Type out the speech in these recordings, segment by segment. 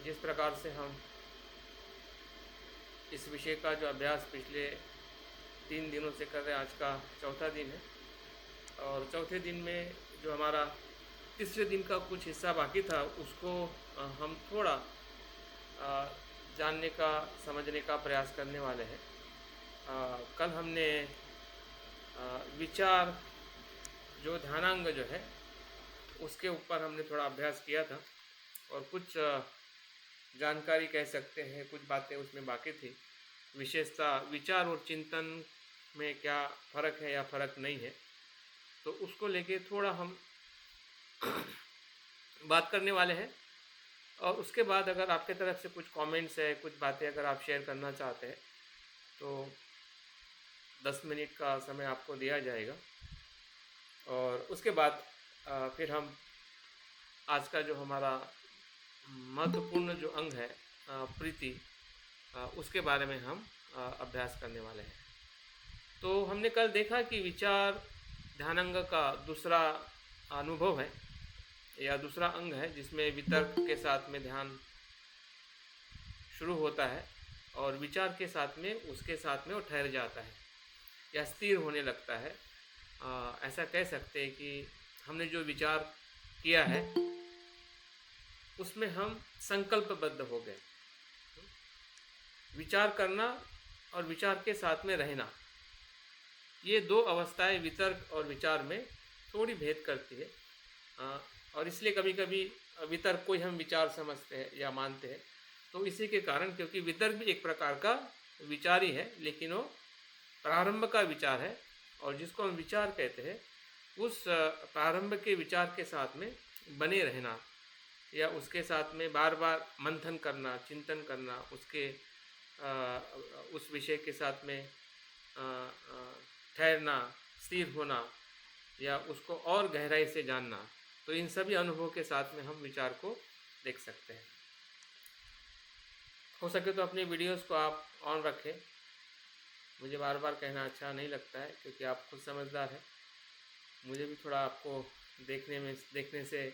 जिस प्रकार से हम इस विषय का जो अभ्यास पिछले 3 दिनों से कर रहे हैं, आज का चौथा दिन है और चौथे दिन में जो हमारा तीसरे दिन का कुछ हिस्सा बाकी था उसको हम थोड़ा जानने का, समझने का प्रयास करने वाले हैं। कल हमने विचार जो ध्यानांग जो है उसके ऊपर हमने थोड़ा अभ्यास किया था और कुछ जानकारी कह सकते हैं, कुछ बातें उसमें बाकी थी। विशेषता विचार और चिंतन में क्या फ़र्क है या फ़र्क नहीं है, तो उसको लेके थोड़ा हम बात करने वाले हैं। और उसके बाद अगर आपके तरफ से कुछ कमेंट्स है, कुछ बातें अगर आप शेयर करना चाहते हैं तो 10 मिनट का समय आपको दिया जाएगा। और उसके बाद फिर हम आज का जो हमारा महत्वपूर्ण जो अंग है प्रीति, उसके बारे में हम अभ्यास करने वाले हैं। तो हमने कल देखा कि विचार ध्यानांग का दूसरा अनुभव है या दूसरा अंग है, जिसमें वितर्क के साथ में ध्यान शुरू होता है और विचार के साथ में, उसके साथ में वो ठहर जाता है या स्थिर होने लगता है। ऐसा कह सकते हैं कि हमने जो विचार किया है उसमें हम संकल्पबद्ध हो गए। विचार करना और विचार के साथ में रहना, ये दो अवस्थाएं वितर्क और विचार में थोड़ी भेद करती है। और इसलिए कभी कभी वितर्क को ही हम विचार समझते हैं या मानते हैं। तो इसी के कारण, क्योंकि वितर्क भी एक प्रकार का विचार ही है, लेकिन वो प्रारंभ का विचार है और जिसको हम विचार कहते हैं, उस प्रारंभ के विचार के साथ में बने रहना या उसके साथ में बार बार मंथन करना, चिंतन करना, उस विषय के साथ में ठहरना, स्थिर होना या उसको और गहराई से जानना, तो इन सभी अनुभवों के साथ में हम विचार को देख सकते हैं। हो सके तो अपनी वीडियोस को आप ऑन रखें। मुझे बार बार कहना अच्छा नहीं लगता है, क्योंकि आप खुद समझदार हैं। मुझे भी थोड़ा आपको देखने से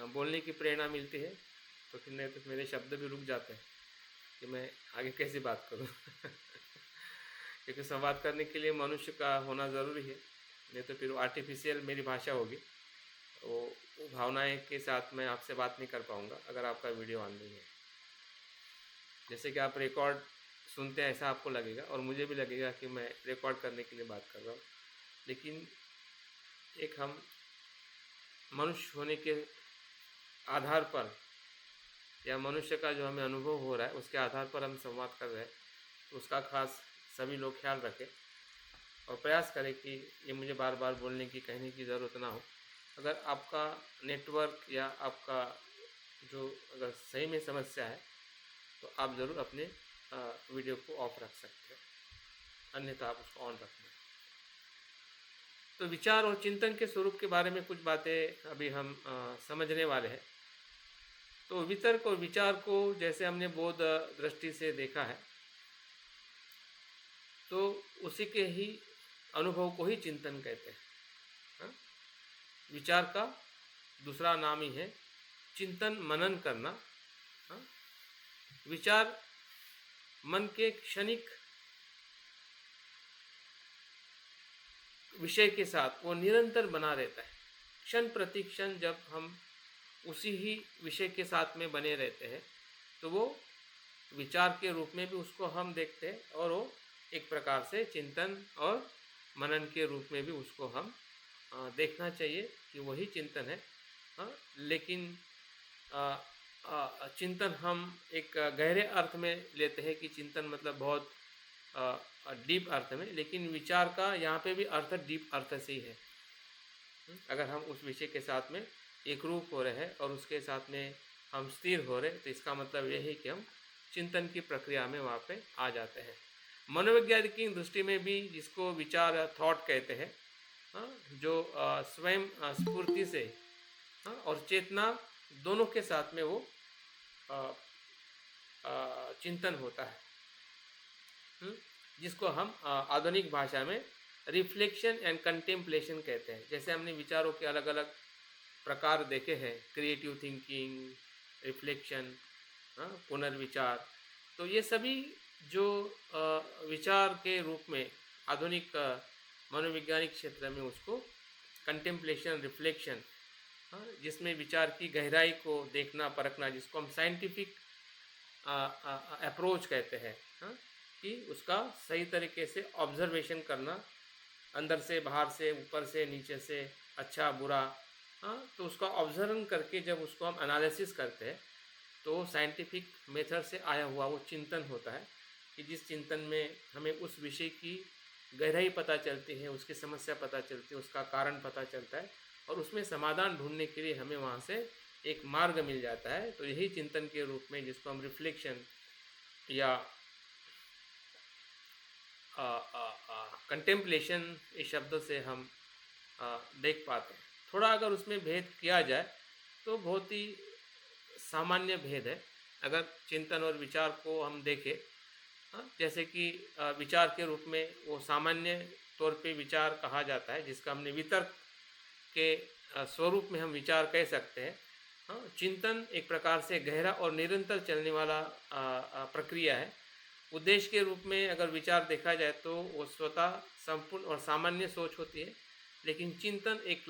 बोलने की प्रेरणा मिलती है, तो फिर नहीं तो मेरे शब्द भी रुक जाते हैं कि मैं आगे कैसे बात करूं। क्योंकि संवाद करने के लिए मनुष्य का होना ज़रूरी है, नहीं तो फिर आर्टिफिशियल मेरी भाषा होगी। वो भावनाएं के साथ मैं आपसे बात नहीं कर पाऊँगा अगर आपका वीडियो ऑन नहीं है। जैसे कि आप रिकॉर्ड सुनते हैं ऐसा आपको लगेगा और मुझे भी लगेगा कि मैं रिकॉर्ड करने के लिए बात कर रहा हूँ, लेकिन एक हम मनुष्य होने के आधार पर या मनुष्य का जो हमें अनुभव हो रहा है उसके आधार पर हम संवाद कर रहे हैं, तो उसका खास सभी लोग ख्याल रखें और प्रयास करें कि ये मुझे बार बार बोलने की, कहने की ज़रूरत ना हो। अगर आपका नेटवर्क या आपका जो अगर सही में समस्या है तो आप ज़रूर अपने वीडियो को ऑफ रख सकते हैं, अन्यथा आप उसको ऑन रखें। तो विचार और चिंतन के स्वरूप के बारे में कुछ बातें अभी हम समझने वाले हैं। तो वितर्क और विचार को जैसे हमने बोध दृष्टि से देखा है, तो उसी के ही अनुभव को ही चिंतन कहते हैं। हाँ? विचार का दूसरा नाम ही है चिंतन, मनन करना। हाँ? विचार मन के क्षणिक विषय के साथ वो निरंतर बना रहता है। क्षण प्रति क्षण जब हम उसी ही विषय के साथ में बने रहते हैं, तो वो विचार के रूप में भी उसको हम देखते हैं और वो एक प्रकार से चिंतन और मनन के रूप में भी उसको हम देखना चाहिए कि वही चिंतन है। हाँ, लेकिन चिंतन हम एक गहरे अर्थ में लेते हैं कि चिंतन मतलब बहुत डीप अर्थ में, लेकिन विचार का यहाँ पे भी अर्थ डीप अर्थ से ही है। अगर हम उस विषय के साथ में एक रूप हो रहे हैं और उसके साथ में हम स्थिर हो रहे, तो इसका मतलब यह है कि हम चिंतन की प्रक्रिया में वहाँ पे आ जाते हैं। मनोविज्ञान की दृष्टि में भी जिसको विचार थॉट कहते हैं, जो स्वयं स्फूर्ति से और चेतना दोनों के साथ में वो चिंतन होता है, जिसको हम आधुनिक भाषा में रिफ्लेक्शन एंड कंटेम्पलेशन कहते हैं। जैसे हमने विचारों के अलग अलग प्रकार देखे हैं, क्रिएटिव थिंकिंग, रिफ्लेक्शन, पुनर्विचार। तो ये सभी जो विचार के रूप में आधुनिक मनोवैज्ञानिक क्षेत्र में उसको कंटेम्पलेशन, रिफ्लेक्शन, जिसमें विचार की गहराई को देखना परखना, जिसको हम साइंटिफिक अप्रोच कहते हैं, कि उसका सही तरीके से ऑब्जर्वेशन करना, अंदर से बाहर से ऊपर से नीचे से अच्छा बुरा, तो उसका ऑब्जर्व करके जब उसको हम एनालिसिस करते हैं तो साइंटिफिक मेथड से आया हुआ वो चिंतन होता है कि जिस चिंतन में हमें उस विषय की गहराई पता चलती है, उसकी समस्या पता चलती है, उसका कारण पता चलता है और उसमें समाधान ढूंढने के लिए हमें वहाँ से एक मार्ग मिल जाता है। तो यही चिंतन के रूप में जिसको हम रिफ्लेक्शन या कंटेम्पलेशन इस शब्दों से हम देख पाते हैं। थोड़ा अगर उसमें भेद किया जाए तो बहुत ही सामान्य भेद है। अगर चिंतन और विचार को हम देखें, जैसे कि विचार के रूप में वो सामान्य तौर पे विचार कहा जाता है, जिसका हमने वितर्क के स्वरूप में हम विचार कह सकते हैं। चिंतन एक प्रकार से गहरा और निरंतर चलने वाला प्रक्रिया है। उद्देश्य के रूप में अगर विचार देखा जाए तो वो स्वतः संपूर्ण और सामान्य सोच होती है, लेकिन चिंतन एक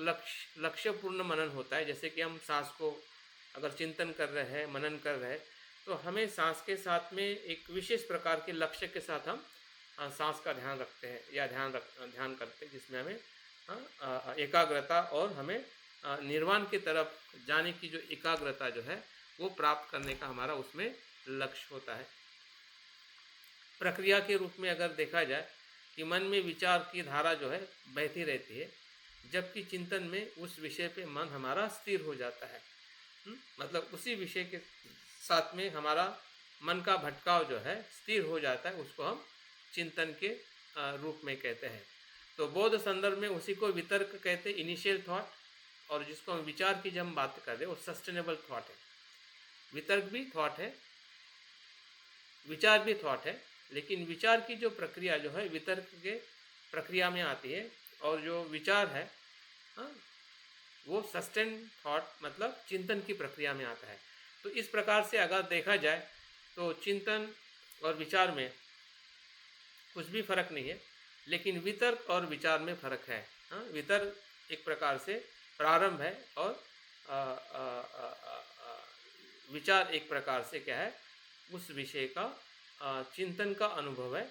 लक्ष्यपूर्ण मनन होता है। जैसे कि हम सांस को अगर चिंतन कर रहे हैं, मनन कर रहे हैं, तो हमें सांस के साथ में एक विशेष प्रकार के लक्ष्य के साथ हम सांस का ध्यान रखते हैं या ध्यान करते हैं, जिसमें हमें एकाग्रता और हमें निर्वाण की तरफ जाने की जो एकाग्रता जो है वो प्राप्त करने का हमारा उसमें लक्ष्य होता है। प्रक्रिया के रूप में अगर देखा जाए कि मन में विचार की धारा जो है बहती रहती है, जबकि चिंतन में उस विषय पे मन हमारा स्थिर हो जाता है। मतलब उसी विषय के साथ में हमारा मन का भटकाव जो है स्थिर हो जाता है, उसको हम चिंतन के रूप में कहते हैं। तो बौद्ध संदर्भ में उसी को वितर्क कहते हैं, इनिशियल थॉट, और जिसको हम विचार की जब हम बात कर रहे हैं वो सस्टेनेबल थॉट है। वितर्क भी थॉट है, विचार भी थॉट है, लेकिन विचार की जो प्रक्रिया जो है वितर्क के प्रक्रिया में आती है, और जो विचार है वो सस्टेन थॉट मतलब चिंतन की प्रक्रिया में आता है। तो इस प्रकार से अगर देखा जाए तो चिंतन और विचार में कुछ भी फर्क नहीं है, लेकिन वितर्क और विचार में फर्क है। वितर्क एक प्रकार से प्रारंभ है और विचार एक प्रकार से क्या है, उस विषय का चिंतन का अनुभव है।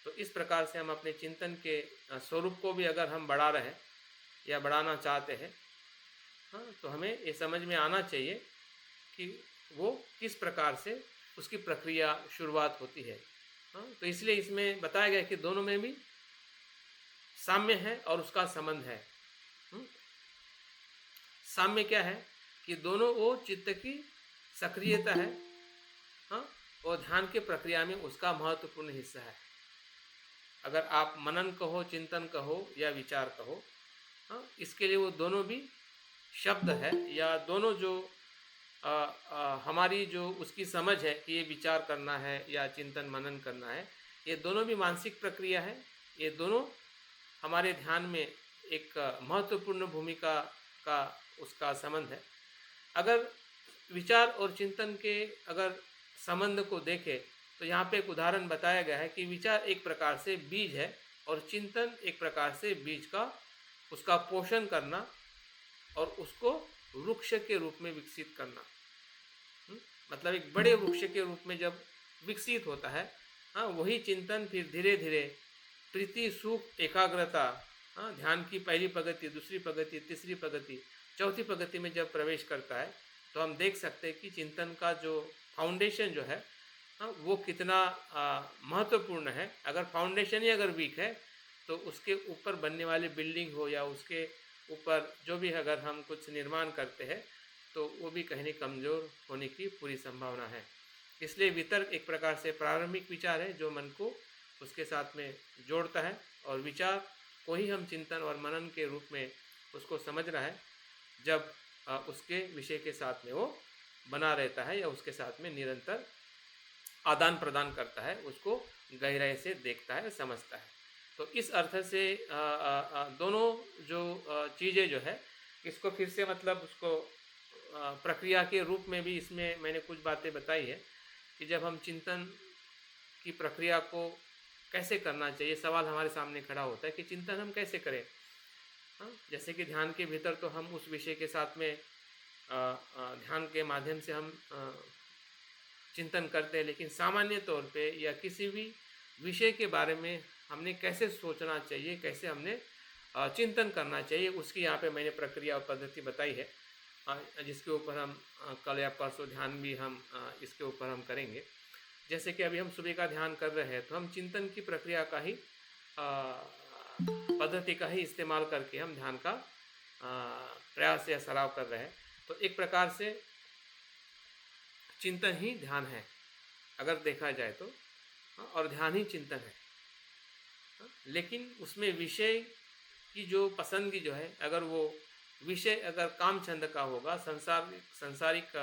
तो इस प्रकार से हम अपने चिंतन के स्वरूप को भी अगर हम बढ़ा रहे हैं या बढ़ाना चाहते हैं, तो हमें ये समझ में आना चाहिए कि वो किस प्रकार से उसकी प्रक्रिया शुरुआत होती है। तो इसलिए इसमें बताया गया कि दोनों में भी साम्य है और उसका संबंध है। साम्य क्या है कि दोनों वो चित्त की सक्रियता है, और ध्यान के प्रक्रिया में उसका महत्वपूर्ण हिस्सा है। अगर आप मनन कहो, चिंतन कहो या विचार कहो, इसके लिए वो दोनों भी शब्द है, या दोनों जो हमारी जो उसकी समझ है कि ये विचार करना है या चिंतन मनन करना है, ये दोनों भी मानसिक प्रक्रिया है। ये दोनों हमारे ध्यान में एक महत्वपूर्ण भूमिका का उसका संबंध है। अगर विचार और चिंतन के अगर संबंध को देखें तो यहाँ पे एक उदाहरण बताया गया है कि विचार एक प्रकार से बीज है और चिंतन एक प्रकार से बीज का उसका पोषण करना और उसको वृक्ष के रूप में विकसित करना। मतलब एक बड़े वृक्ष के रूप में जब विकसित होता है, वही चिंतन फिर धीरे धीरे प्रीति, सुख, एकाग्रता, ध्यान की पहली प्रगति, दूसरी प्रगति, तीसरी प्रगति, चौथी प्रगति में जब प्रवेश करता है, तो हम देख सकते हैं कि चिंतन का जो फाउंडेशन जो है वो कितना महत्वपूर्ण है। अगर फाउंडेशन ही अगर वीक है तो उसके ऊपर बनने वाली बिल्डिंग हो या उसके ऊपर जो भी अगर हम कुछ निर्माण करते हैं तो वो भी कहीं कमज़ोर होने की पूरी संभावना है। इसलिए वितर्क एक प्रकार से प्रारंभिक विचार है जो मन को उसके साथ में जोड़ता है, और विचार को ही हम चिंतन और मनन के रूप में उसको समझ रहा है जब उसके विषय के साथ में वो बना रहता है या उसके साथ में निरंतर आदान प्रदान करता है, उसको गहराई से देखता है, समझता है। तो इस अर्थ से दोनों जो चीज़ें जो है इसको फिर से मतलब उसको प्रक्रिया के रूप में भी इसमें मैंने कुछ बातें बताई है। कि जब हम चिंतन की प्रक्रिया को कैसे करना चाहिए, सवाल हमारे सामने खड़ा होता है कि चिंतन हम कैसे करें। हाँ, जैसे कि ध्यान के भीतर तो हम उस विषय के साथ में ध्यान के माध्यम से हम चिंतन करते हैं, लेकिन सामान्य तौर पे या किसी भी विषय के बारे में हमने कैसे सोचना चाहिए, कैसे हमने चिंतन करना चाहिए, उसकी यहाँ पे मैंने प्रक्रिया और पद्धति बताई है, जिसके ऊपर हम कल या परसों ध्यान भी हम इसके ऊपर हम करेंगे। जैसे कि अभी हम सुबह का ध्यान कर रहे हैं तो हम चिंतन की प्रक्रिया का ही पद्धति का ही इस्तेमाल करके हम ध्यान का प्रयास या सराव कर रहे हैं। तो एक प्रकार से चिंतन ही ध्यान है अगर देखा जाए तो, और ध्यान ही चिंतन है। लेकिन उसमें विषय की जो पसंदगी जो है, अगर वो विषय अगर काम छंद का होगा, संसारिक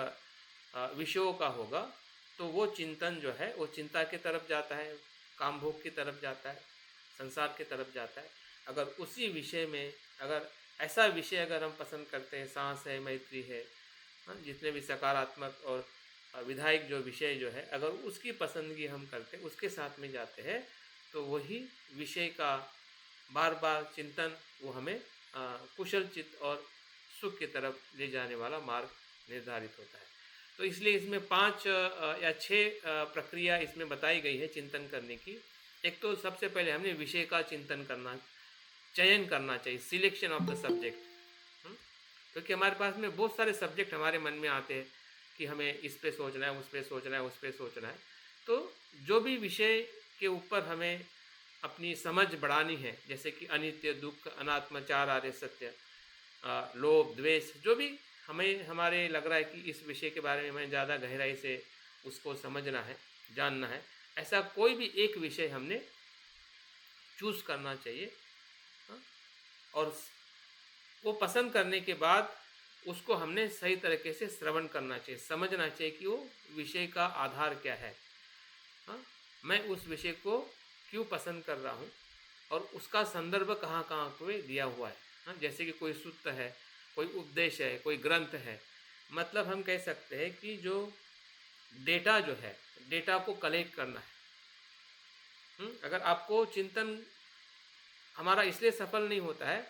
विषयों का होगा, तो वो चिंतन जो है वो चिंता की तरफ जाता है, काम भोग की तरफ जाता है, संसार की तरफ जाता है। अगर उसी विषय में अगर ऐसा विषय अगर हम पसंद करते हैं, सांस है, मैत्री है, जितने भी सकारात्मक और विधायक जो विषय जो है, अगर उसकी पसंदगी हम करते हैं, उसके साथ में जाते हैं, तो वही विषय का बार बार चिंतन वो हमें कुशल चित्त और सुख की तरफ ले जाने वाला मार्ग निर्धारित होता है। तो इसलिए इसमें 5 या 6 प्रक्रिया इसमें बताई गई है चिंतन करने की। एक तो सबसे पहले हमने विषय का चिंतन करना, चयन करना चाहिए, सिलेक्शन ऑफ द सब्जेक्ट। क्योंकि हमारे पास में बहुत सारे सब्जेक्ट हमारे मन में आते हैं कि हमें इस पे सोचना है, उस पे सोचना है, उस पे सोचना है। तो जो भी विषय के ऊपर हमें अपनी समझ बढ़ानी है, जैसे कि अनित्य, दुख, अनात्म, चार आर्य सत्य, लोभ, द्वेष, जो भी हमें हमारे लग रहा है कि इस विषय के बारे में हमें ज़्यादा गहराई से उसको समझना है, जानना है, ऐसा कोई भी एक विषय हमने चूज़ करना चाहिए। और वो पसंद करने के बाद उसको हमने सही तरीके से श्रवण करना चाहिए, समझना चाहिए कि वो विषय का आधार क्या है, मैं उस विषय को क्यों पसंद कर रहा हूँ और उसका संदर्भ कहाँ कहाँ पे दिया हुआ है। जैसे कि कोई सूत्र है, कोई उपदेश है, कोई ग्रंथ है, मतलब हम कह सकते हैं कि जो डेटा जो है, डेटा को कलेक्ट करना है। अगर आपको चिंतन हमारा इसलिए सफल नहीं होता है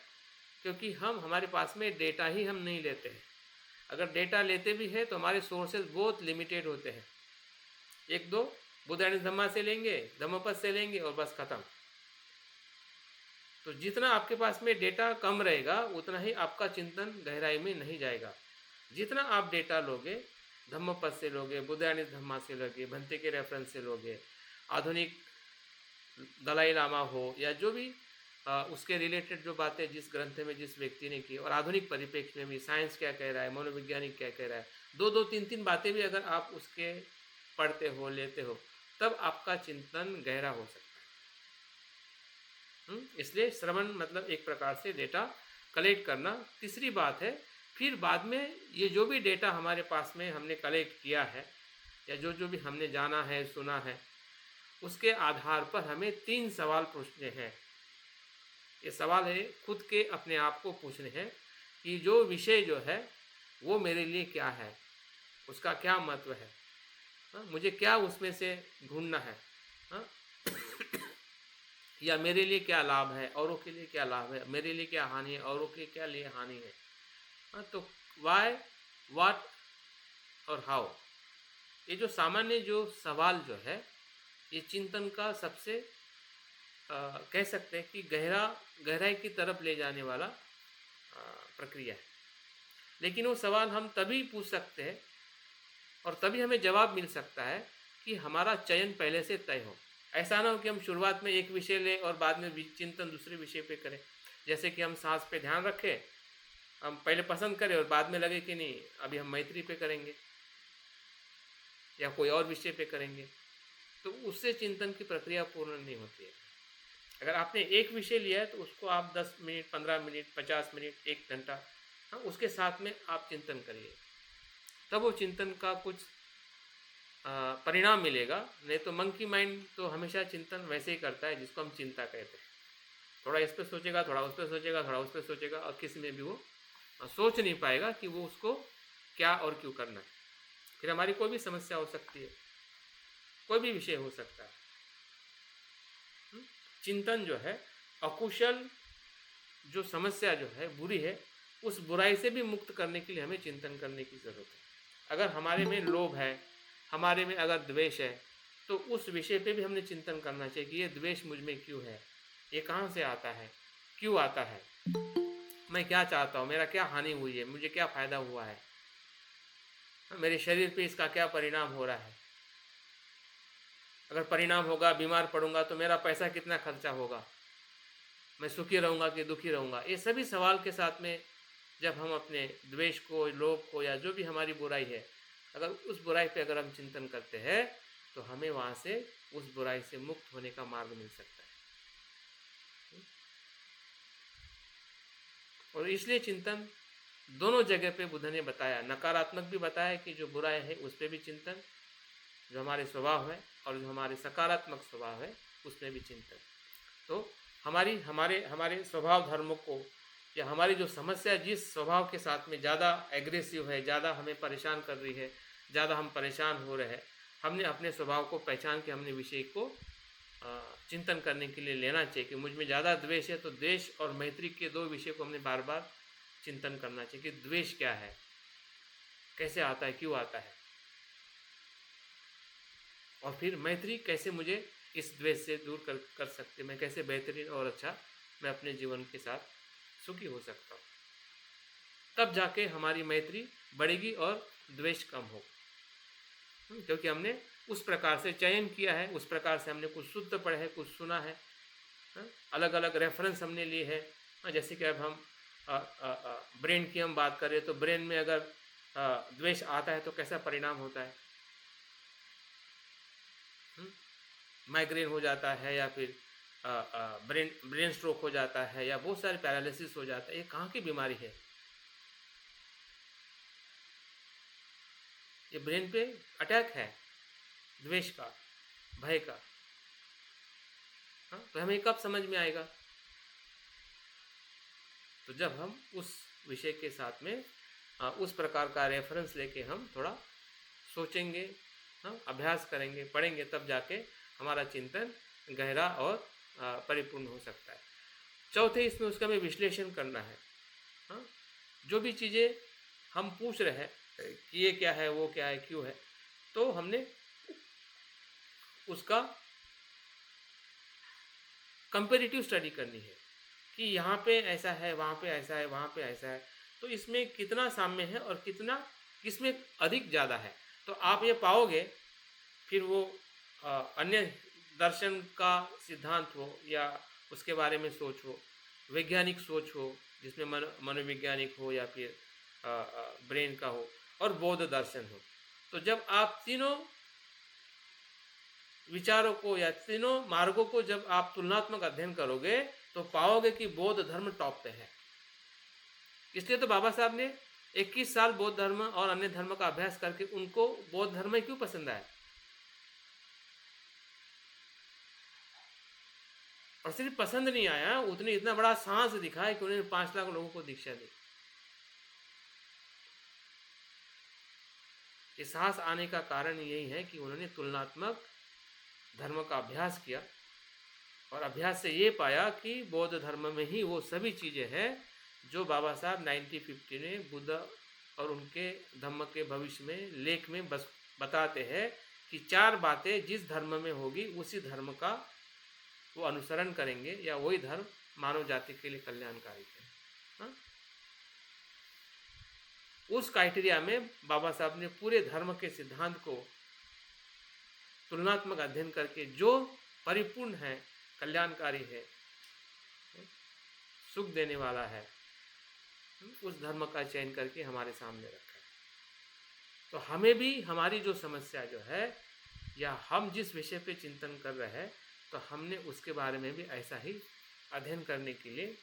क्योंकि हमारे पास में डेटा ही हम नहीं लेते हैं। अगर डेटा लेते भी हैं तो हमारे सोर्सेज बहुत लिमिटेड होते हैं। एक दो बुद्धायन धम्मा से लेंगे, धम्मपद से लेंगे और बस खत्म। तो जितना आपके पास में डेटा कम रहेगा उतना ही आपका चिंतन गहराई में नहीं जाएगा। जितना आप डेटा लोगे, धम्मपद से लोगे, बुद्धायन धम्मा से लोगे, भंते के रेफरेंस से लोगे, आधुनिक दलाई लामा हो या जो भी उसके रिलेटेड जो बातें जिस ग्रंथ में जिस व्यक्ति ने की, और आधुनिक परिप्रेक्ष्य में भी साइंस क्या कह रहा है, मनोवैज्ञानिक क्या कह रहा है, दो तीन तीन बातें भी अगर आप उसके पढ़ते हो, लेते हो, तब आपका चिंतन गहरा हो सकता है। इसलिए श्रवण मतलब एक प्रकार से डेटा कलेक्ट करना। तीसरी बात है, फिर बाद में ये जो भी डेटा हमारे पास में हमने कलेक्ट किया है या जो भी हमने जाना है, सुना है, उसके आधार पर हमें 3 सवाल पूछने हैं। ये सवाल है खुद के अपने आप को पूछने हैं कि जो विषय जो है वो मेरे लिए क्या है, उसका क्या महत्व है, मुझे क्या उसमें से ढूंढना है, या मेरे लिए क्या लाभ है, औरों के लिए क्या लाभ है, मेरे लिए क्या हानि है, औरों के क्या लिए हानि है। तो वाई, व्हाट और हाउ, ये जो सामान्य जो सवाल जो है, ये चिंतन का सबसे कह सकते हैं कि गहराई की तरफ ले जाने वाला प्रक्रिया है। लेकिन वो सवाल हम तभी पूछ सकते हैं और तभी हमें जवाब मिल सकता है कि हमारा चयन पहले से तय हो। ऐसा ना हो कि हम शुरुआत में एक विषय लें और बाद में चिंतन दूसरे विषय पे करें। जैसे कि हम सांस पे ध्यान रखें, हम पहले पसंद करें और बाद में लगे कि नहीं अभी हम मैत्री पे करेंगे या कोई और विषय पे करेंगे, तो उससे चिंतन की प्रक्रिया पूर्ण नहीं होती है। अगर आपने एक विषय लिया है तो उसको आप 10 मिनट, 15 मिनट, 50 मिनट, 1 घंटा, उसके साथ में आप चिंतन करिए, तब वो चिंतन का कुछ परिणाम मिलेगा। नहीं तो मंकी माइंड तो हमेशा चिंतन वैसे ही करता है जिसको हम चिंता कहते हैं। थोड़ा इस पर सोचेगा, थोड़ा उस पर सोचेगा, थोड़ा उस पर सोचेगा, और किसी में भी वो सोच नहीं पाएगा कि वो उसको क्या और क्यों करना है। फिर हमारी कोई भी समस्या हो सकती है। कोई भी विषय हो सकता है। चिंतन जो है, अकुशल जो समस्या जो है बुरी है, उस बुराई से भी मुक्त करने के लिए हमें चिंतन करने की ज़रूरत है। अगर हमारे में लोभ है, हमारे में अगर द्वेष है, तो उस विषय पे भी हमने चिंतन करना चाहिए कि ये द्वेष मुझ में क्यों है, ये कहाँ से आता है, क्यों आता है, मैं क्या चाहता हूँ, मेरा क्या हानि हुई है, मुझे क्या फ़ायदा हुआ है, मेरे शरीर पे इसका क्या परिणाम हो रहा है। अगर परिणाम होगा, बीमार पड़ूंगा तो मेरा पैसा कितना खर्चा होगा, मैं सुखी रहूँगा कि दुखी रहूँगा। ये सभी सवाल के साथ में जब हम अपने द्वेष को, लोभ को, या जो भी हमारी बुराई है, अगर उस बुराई पे अगर हम चिंतन करते हैं तो हमें वहाँ से उस बुराई से मुक्त होने का मार्ग मिल सकता है। और इसलिए चिंतन दोनों जगह पे बुद्ध ने बताया, नकारात्मक भी बताया कि जो बुराई है उस पर भी चिंतन, जो हमारे स्वभाव है, और जो हमारे सकारात्मक स्वभाव है उसमें भी चिंतन। तो हमारे हमारे स्वभाव धर्मों को, या हमारी जो समस्या जिस स्वभाव के साथ में ज़्यादा एग्रेसिव है, ज़्यादा हमें परेशान कर रही है, ज़्यादा हम परेशान हो रहे हैं, हमने अपने स्वभाव को पहचान के हमने विषय को चिंतन करने के लिए लेना चाहिए कि मुझ में ज़्यादा द्वेष है, तो द्वेष और मैत्री के दो विषय को हमने बार बार चिंतन करना चाहिए कि द्वेष क्या है, कैसे आता है, क्यों आता है, और फिर मैत्री कैसे मुझे इस द्वेष से दूर कर सकते, मैं कैसे बेहतरीन और अच्छा मैं अपने जीवन के साथ सुखी हो सकता हूँ। तब जाके हमारी मैत्री बढ़ेगी और द्वेष कम हो, क्योंकि हमने उस प्रकार से चयन किया है, उस प्रकार से हमने कुछ शुद्ध पढ़े है, कुछ सुना है, अलग अलग रेफरेंस हमने लिए है। जैसे कि अब हम ब्रेन की हम बात करें तो ब्रेन में अगर द्वेष आता है तो कैसा परिणाम होता है, माइग्रेन हो जाता है, या फिर ब्रेन स्ट्रोक हो जाता है, या बहुत सारे पैरालिसिस हो जाता है। ये कहाँ की बीमारी है, ये ब्रेन पे अटैक है द्वेष का, भय का। तो हमें कब समझ में आएगा, तो जब हम उस विषय के साथ में उस प्रकार का रेफरेंस लेके हम थोड़ा सोचेंगे, अभ्यास करेंगे, पढ़ेंगे, तब जाके हमारा चिंतन गहरा और परिपूर्ण हो सकता है। चौथे, इसमें उसका हमें विश्लेषण करना है। जो भी चीज़ें हम पूछ रहे हैं कि ये क्या है, वो क्या है, क्यों है, तो हमने उसका कंपेरेटिव स्टडी करनी है कि यहाँ पे ऐसा है, वहाँ पे ऐसा है, वहाँ पे ऐसा है, तो इसमें कितना साम्य है और कितना किसमें अधिक ज़्यादा है। तो आप ये पाओगे, फिर वो अन्य दर्शन का सिद्धांत हो या उसके बारे में सोच हो, वैज्ञानिक सोच हो जिसमें मनोवैज्ञानिक हो, या फिर ब्रेन का हो, और बौद्ध दर्शन हो, तो जब आप तीनों विचारों को या तीनों मार्गों को जब आप तुलनात्मक अध्ययन करोगे तो पाओगे कि बौद्ध धर्म टॉप पे है। इसलिए तो बाबा साहब ने 21 साल बौद्ध धर्म और अन्य धर्म का अभ्यास करके उनको बौद्ध धर्म ही क्यों पसंद आया, और सिर्फ पसंद नहीं आया, उतने इतना बड़ा साहस दिखाया कि उन्होंने 5 लाख लोगों को दीक्षा दी। ये साहस आने का कारण यही है कि उन्होंने तुलनात्मक धर्म का अभ्यास किया, और अभ्यास से ये पाया कि बौद्ध धर्म में ही वो सभी चीज़ें हैं जो बाबा साहब 1950 में बुद्ध और उनके धम्म के भविष्य में लेख में बस बताते हैं कि 4 बातें जिस धर्म में होगी उसी धर्म का वो अनुसरण करेंगे, या वही धर्म मानव जाति के लिए कल्याणकारी है। उस क्राइटेरिया में बाबा साहब ने पूरे धर्म के सिद्धांत को तुलनात्मक अध्ययन करके जो परिपूर्ण है, कल्याणकारी है, सुख देने वाला है, उस धर्म का चयन करके हमारे सामने रखा है। तो हमें भी हमारी जो समस्या जो है, या हम जिस विषय पे चिंतन कर रहे हैं, तो हमने उसके बारे में भी ऐसा ही अध्ययन करने के लिए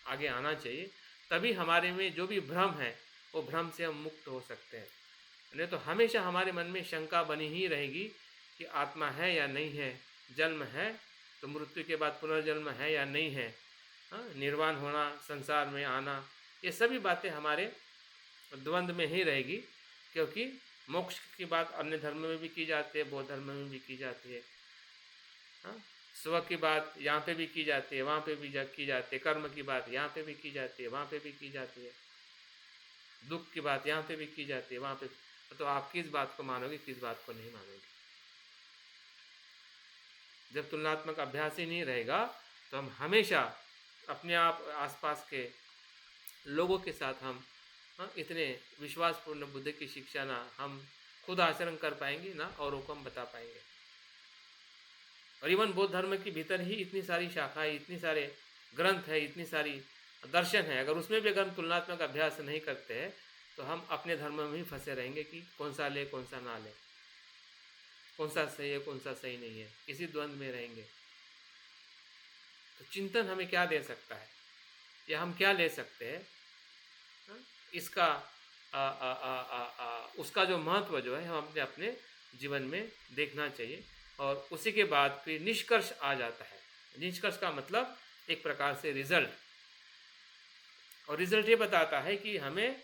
आगे आना चाहिए। तभी हमारे में जो भी भ्रम है वो भ्रम से हम मुक्त हो सकते हैं। नहीं तो हमेशा हमारे मन में शंका बनी ही रहेगी कि आत्मा है या नहीं है, जन्म है तो मृत्यु के बाद पुनर्जन्म है या नहीं है, निर्वाण होना, संसार में आना, ये सभी बातें हमारे द्वंद्व में ही रहेगी, क्योंकि मोक्ष की बात अन्य धर्म में भी की जाती है, बौद्ध धर्म में भी की जाती है। हाँ, स्व की बात यहाँ पे भी की जाती है, वहाँ पे भी की जाती है, कर्म की बात यहाँ पे भी की जाती है, वहाँ पे भी की जाती है, दुख की बात यहाँ पे भी की जाती है, वहाँ पे। तो आप किस बात को मानोगे, किस बात को नहीं मानोगे? जब तुलनात्मक अभ्यास ही नहीं रहेगा तो हम हमेशा अपने आप आसपास के लोगों के साथ हम इतने विश्वासपूर्ण बुद्ध की शिक्षा ना हम खुद आचरण कर पाएंगे ना औरों को हम बता पाएंगे। और इवन बौद्ध धर्म के भीतर ही इतनी सारी शाखाएं, इतनी सारे ग्रंथ है, इतनी सारी दर्शन है, अगर उसमें भी अगर हम तुलनात्मक अभ्यास नहीं करते हैं तो हम अपने धर्म में ही फंसे रहेंगे कि कौन सा ले कौन सा ना ले, कौन सा सही है कौन सा सही नहीं है, इसी द्वंद्व में रहेंगे। तो चिंतन हमें क्या दे सकता है या हम क्या ले सकते हैं, इसका उसका जो महत्व जो है हम अपने अपने जीवन में देखना चाहिए। और उसी के बाद फिर निष्कर्ष आ जाता है। निष्कर्ष का मतलब एक प्रकार से रिजल्ट, और रिजल्ट ये बताता है कि हमें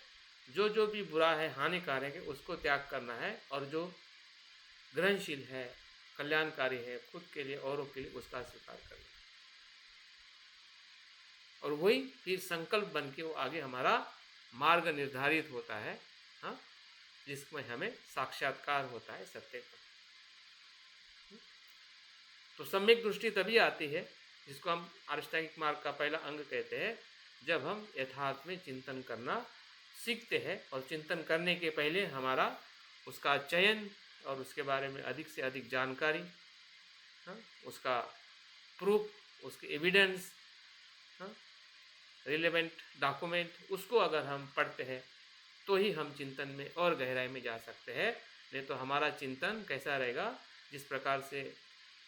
जो जो भी बुरा है, हानिकारक है, उसको त्याग करना है, और जो ग्रहणशील है, कल्याणकारी है खुद के लिए औरों के लिए, उसका स्वीकार करना है। और वही फिर संकल्प बन के वो आगे हमारा मार्ग निर्धारित होता है, हाँ, जिसमें हमें साक्षात्कार होता है सत्य का। तो सम्यक दृष्टि तभी आती है, जिसको हम अष्टांगिक मार्ग का पहला अंग कहते हैं, जब हम यथार्थ में चिंतन करना सीखते हैं। और चिंतन करने के पहले हमारा उसका चयन और उसके बारे में अधिक से अधिक जानकारी, हाँ, उसका प्रूफ, उसके एविडेंस, हाँ, रिलेवेंट डॉक्यूमेंट, उसको अगर हम पढ़ते हैं तो ही हम चिंतन में और गहराई में जा सकते हैं। नहीं तो हमारा चिंतन कैसा रहेगा, जिस प्रकार से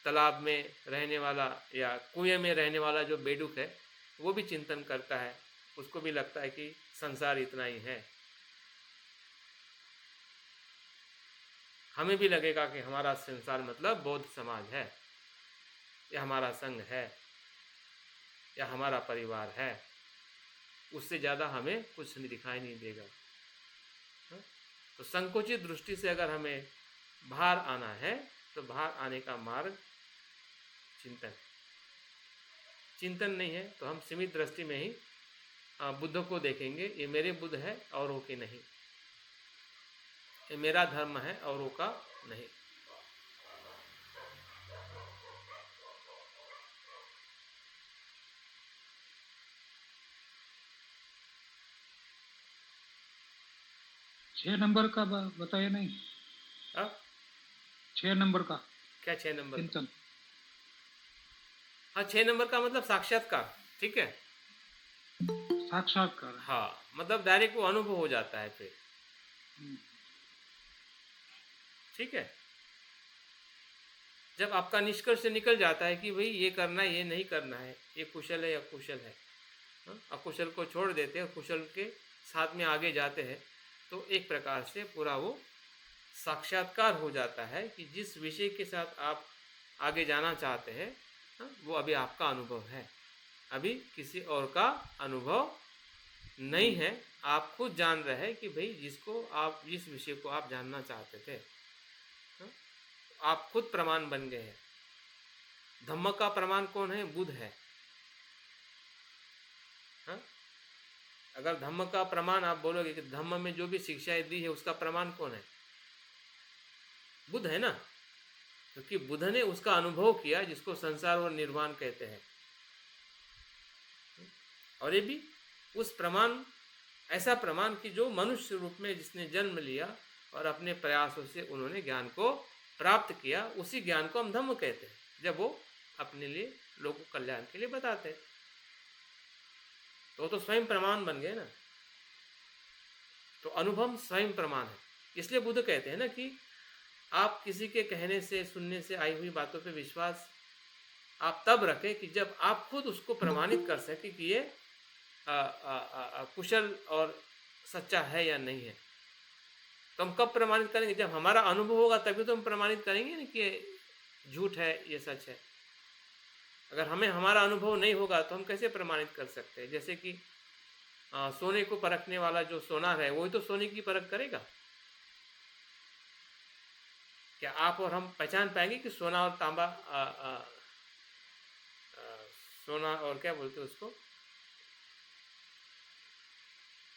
तालाब में रहने वाला या कुएं में रहने वाला जो बेडूक है वो भी चिंतन करता है, उसको भी लगता है कि संसार इतना ही है। हमें भी लगेगा कि हमारा संसार मतलब बौद्ध समाज है, या हमारा संघ है, या हमारा परिवार है, उससे ज़्यादा हमें कुछ नहीं दिखाई नहीं देगा। तो संकुचित दृष्टि से अगर हमें बाहर आना है तो बाहर आने का मार्ग चिंतन। चिंतन नहीं है तो हम सीमित दृष्टि में ही बुद्ध को देखेंगे, ये मेरे बुद्ध है औरों के नहीं, ये मेरा धर्म है औरों का नहीं। छह नंबर का बताया नहीं। अब 6 नंबर का क्या 6 नंबर? चिंतन। हाँ, 6 नंबर का मतलब साक्षात्कार, ठीक है। साक्षात्कार। हाँ, मतलब डायरेक्ट वो अनुभव हो जाता है फिर, ठीक है। जब आपका निष्कर्ष निकल जाता है कि भाई ये करना है, ये नहीं करना है, ये कुशल है या अकुशल है, अकुशल को छोड़ देते हैं, कुशल के साथ में आगे जाते हैं, तो एक प्रकार से पूरा वो साक्षात्कार हो जाता है कि जिस विषय के साथ आप आगे जाना चाहते हैं, वो अभी आपका अनुभव है, अभी किसी और का अनुभव नहीं है। आप खुद जान रहे हैं कि भाई जिस विषय को आप जानना चाहते थे, आप खुद प्रमाण बन गए हैं। धम्म का प्रमाण कौन है? बुद्ध है। हाँ? अगर धम्म का प्रमाण आप बोलोगे कि धम्म में जो भी शिक्षाएं दी है उसका प्रमाण कौन है? बुद्ध है ना, क्योंकि बुद्ध ने उसका अनुभव किया, जिसको संसार और निर्वाण कहते हैं। और ये भी उस प्रमाण, ऐसा प्रमाण कि जो मनुष्य रूप में जिसने जन्म लिया और अपने प्रयासों से उन्होंने ज्ञान को प्राप्त किया, उसी ज्ञान को हम धम्म कहते हैं, जब वो अपने लिए लोगों को कल्याण के लिए बताते हैं। तो स्वयं प्रमाण बन गए ना। तो अनुभव स्वयं प्रमाण है। इसलिए बुद्ध कहते हैं ना कि आप किसी के कहने से, सुनने से आई हुई बातों पे विश्वास आप तब रखें कि जब आप खुद उसको प्रमाणित कर सके कि ये कुशल और सच्चा है या नहीं है। तो हम कब प्रमाणित करेंगे? जब हमारा अनुभव होगा तभी तो हम प्रमाणित करेंगे ना कि ये झूठ है, ये सच है। अगर हमें हमारा अनुभव नहीं होगा तो हम कैसे प्रमाणित कर सकते हैं? जैसे कि सोने को परखने वाला जो सोनार है वही तो सोने की परख करेगा। क्या आप और हम पहचान पाएंगे कि सोना और तांबा सोना और क्या बोलते हैं उसको,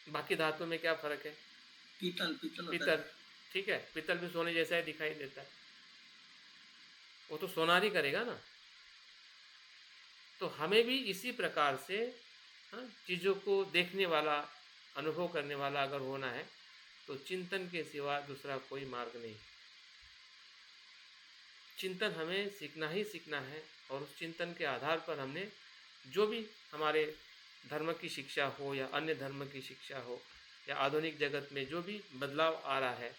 बाकी धातु में क्या फर्क है? पीतल पीतल होता पीतल, है। ठीक है, पीतल भी सोने जैसा ही दिखाई देता है, वो तो सोनार ही करेगा ना। तो हमें भी इसी प्रकार से चीज़ों को देखने वाला, अनुभव करने वाला अगर होना है तो चिंतन के सिवा दूसरा कोई मार्ग नहीं। चिंतन हमें सीखना ही सीखना है, और उस चिंतन के आधार पर हमने जो भी हमारे धर्म की शिक्षा हो या अन्य धर्म की शिक्षा हो या आधुनिक जगत में जो भी बदलाव आ रहा है,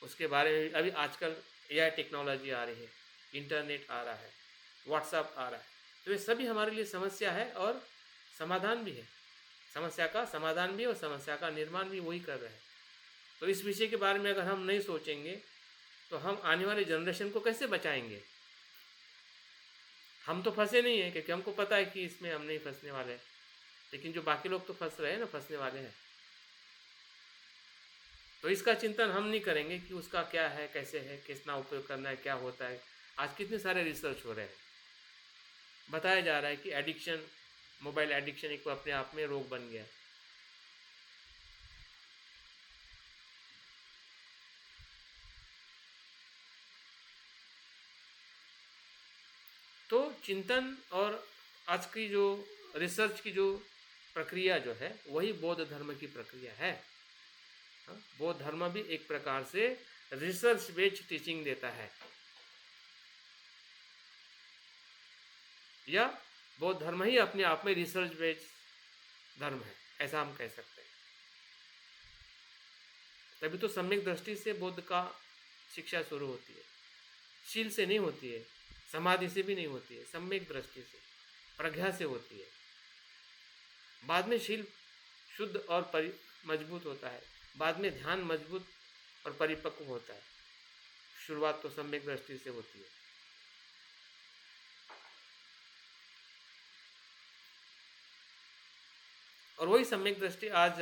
उसके बारे में अभी आजकल एआई टेक्नोलॉजी आ रही है, इंटरनेट आ रहा है, व्हाट्सएप आ रहा है, तो ये सभी हमारे लिए समस्या है और समाधान भी है। समस्या का समाधान भी और समस्या का निर्माण भी वही कर रहे हैं। तो इस विषय के बारे में अगर हम नहीं सोचेंगे तो हम आने वाले जनरेशन को कैसे बचाएंगे? हम तो फंसे नहीं हैं, क्योंकि हमको पता है कि इसमें हम नहीं फंसने वाले हैं, लेकिन जो बाकी लोग तो फंस रहे हैं ना, फंसने वाले हैं। तो इसका चिंतन हम नहीं करेंगे कि उसका क्या है, कैसे है, कितना उपयोग करना है, क्या होता है। आज कितने सारे रिसर्च हो रहे हैं, बताया जा रहा है कि एडिक्शन, मोबाइल एडिक्शन एक अपने आप में रोग बन गया है। तो चिंतन और आज की जो रिसर्च की जो प्रक्रिया जो है वही बौद्ध धर्म की प्रक्रिया है। बौद्ध धर्म भी एक प्रकार से रिसर्च बेस्ड टीचिंग देता है, या बौद्ध धर्म ही अपने आप में रिसर्च बेस्ड धर्म है, ऐसा हम कह सकते हैं। तभी तो सम्यक दृष्टि से बुद्ध का शिक्षा शुरू होती है, शील से नहीं होती है, समाधि से भी नहीं होती है, सम्यक दृष्टि से, प्रज्ञा से होती है। बाद में शील शुद्ध और मजबूत होता है, बाद में ध्यान मजबूत और परिपक्व होता है। शुरुआत तो सम्यक दृष्टि से होती है। और वही सम्यक दृष्टि आज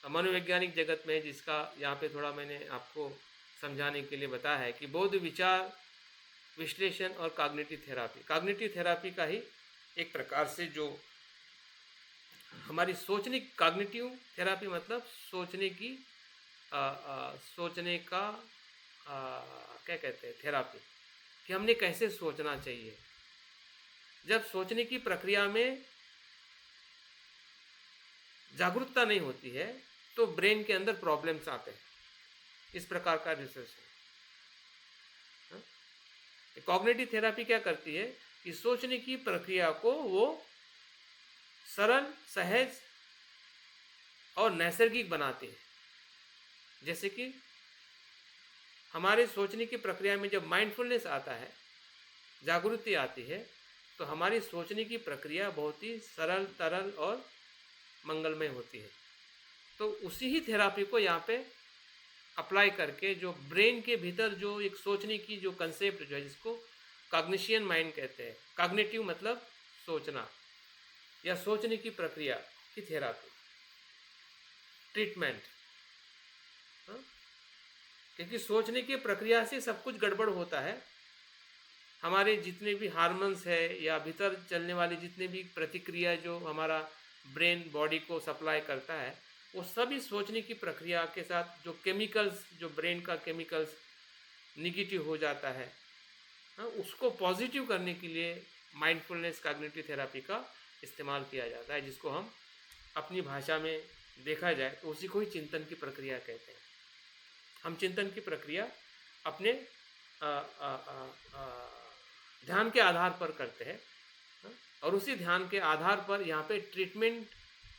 मनोवैज्ञानिक जगत में, जिसका यहाँ पे थोड़ा मैंने आपको समझाने के लिए बताया है कि बौद्ध विचार विश्लेषण और कॉग्निटिव थेरापी का ही एक प्रकार से जो हमारी सोचने, कॉग्निटिव थेरापी मतलब सोचने की सोचने का क्या कहते हैं, थेरापी, कि हमने कैसे सोचना चाहिए। जब सोचने की प्रक्रिया में जागरूकता नहीं होती है तो ब्रेन के अंदर प्रॉब्लम्स आते हैं। इस प्रकार का रिसर्च है। कॉग्निटिव थेरापी क्या करती है कि सोचने की प्रक्रिया को वो सरल, सहज और नैसर्गिक बनाते हैं। जैसे कि हमारे सोचने की प्रक्रिया में जब माइंडफुलनेस आता है, जागृति आती है, तो हमारी सोचने की प्रक्रिया बहुत ही सरल, तरल और मंगलमय होती है। तो उसी ही थेरापी को यहाँ पे अप्लाई करके जो ब्रेन के भीतर जो एक सोचने की जो कंसेप्ट जो है, जिसको कॉग्निशियन माइंड कहते हैं, कॉग्निटिव मतलब सोचना या सोचने की प्रक्रिया की थेरापी, ट्रीटमेंट। क्योंकि सोचने की प्रक्रिया से सब कुछ गड़बड़ होता है। हमारे जितने भी हार्मोन्स है या भीतर चलने वाली जितने भी प्रतिक्रिया जो हमारा ब्रेन बॉडी को सप्लाई करता है, वो सभी सोचने की प्रक्रिया के साथ जो केमिकल्स, जो ब्रेन का केमिकल्स निगेटिव हो जाता है, उसको पॉजिटिव करने के लिए माइंडफुलनेस कॉग्निटिव थेरापी का इस्तेमाल किया जाता है, जिसको हम अपनी भाषा में देखा जाए तो उसी को ही चिंतन की प्रक्रिया कहते हैं। हम चिंतन की प्रक्रिया अपने ध्यान के आधार पर करते हैं, और उसी ध्यान के आधार पर यहाँ पे ट्रीटमेंट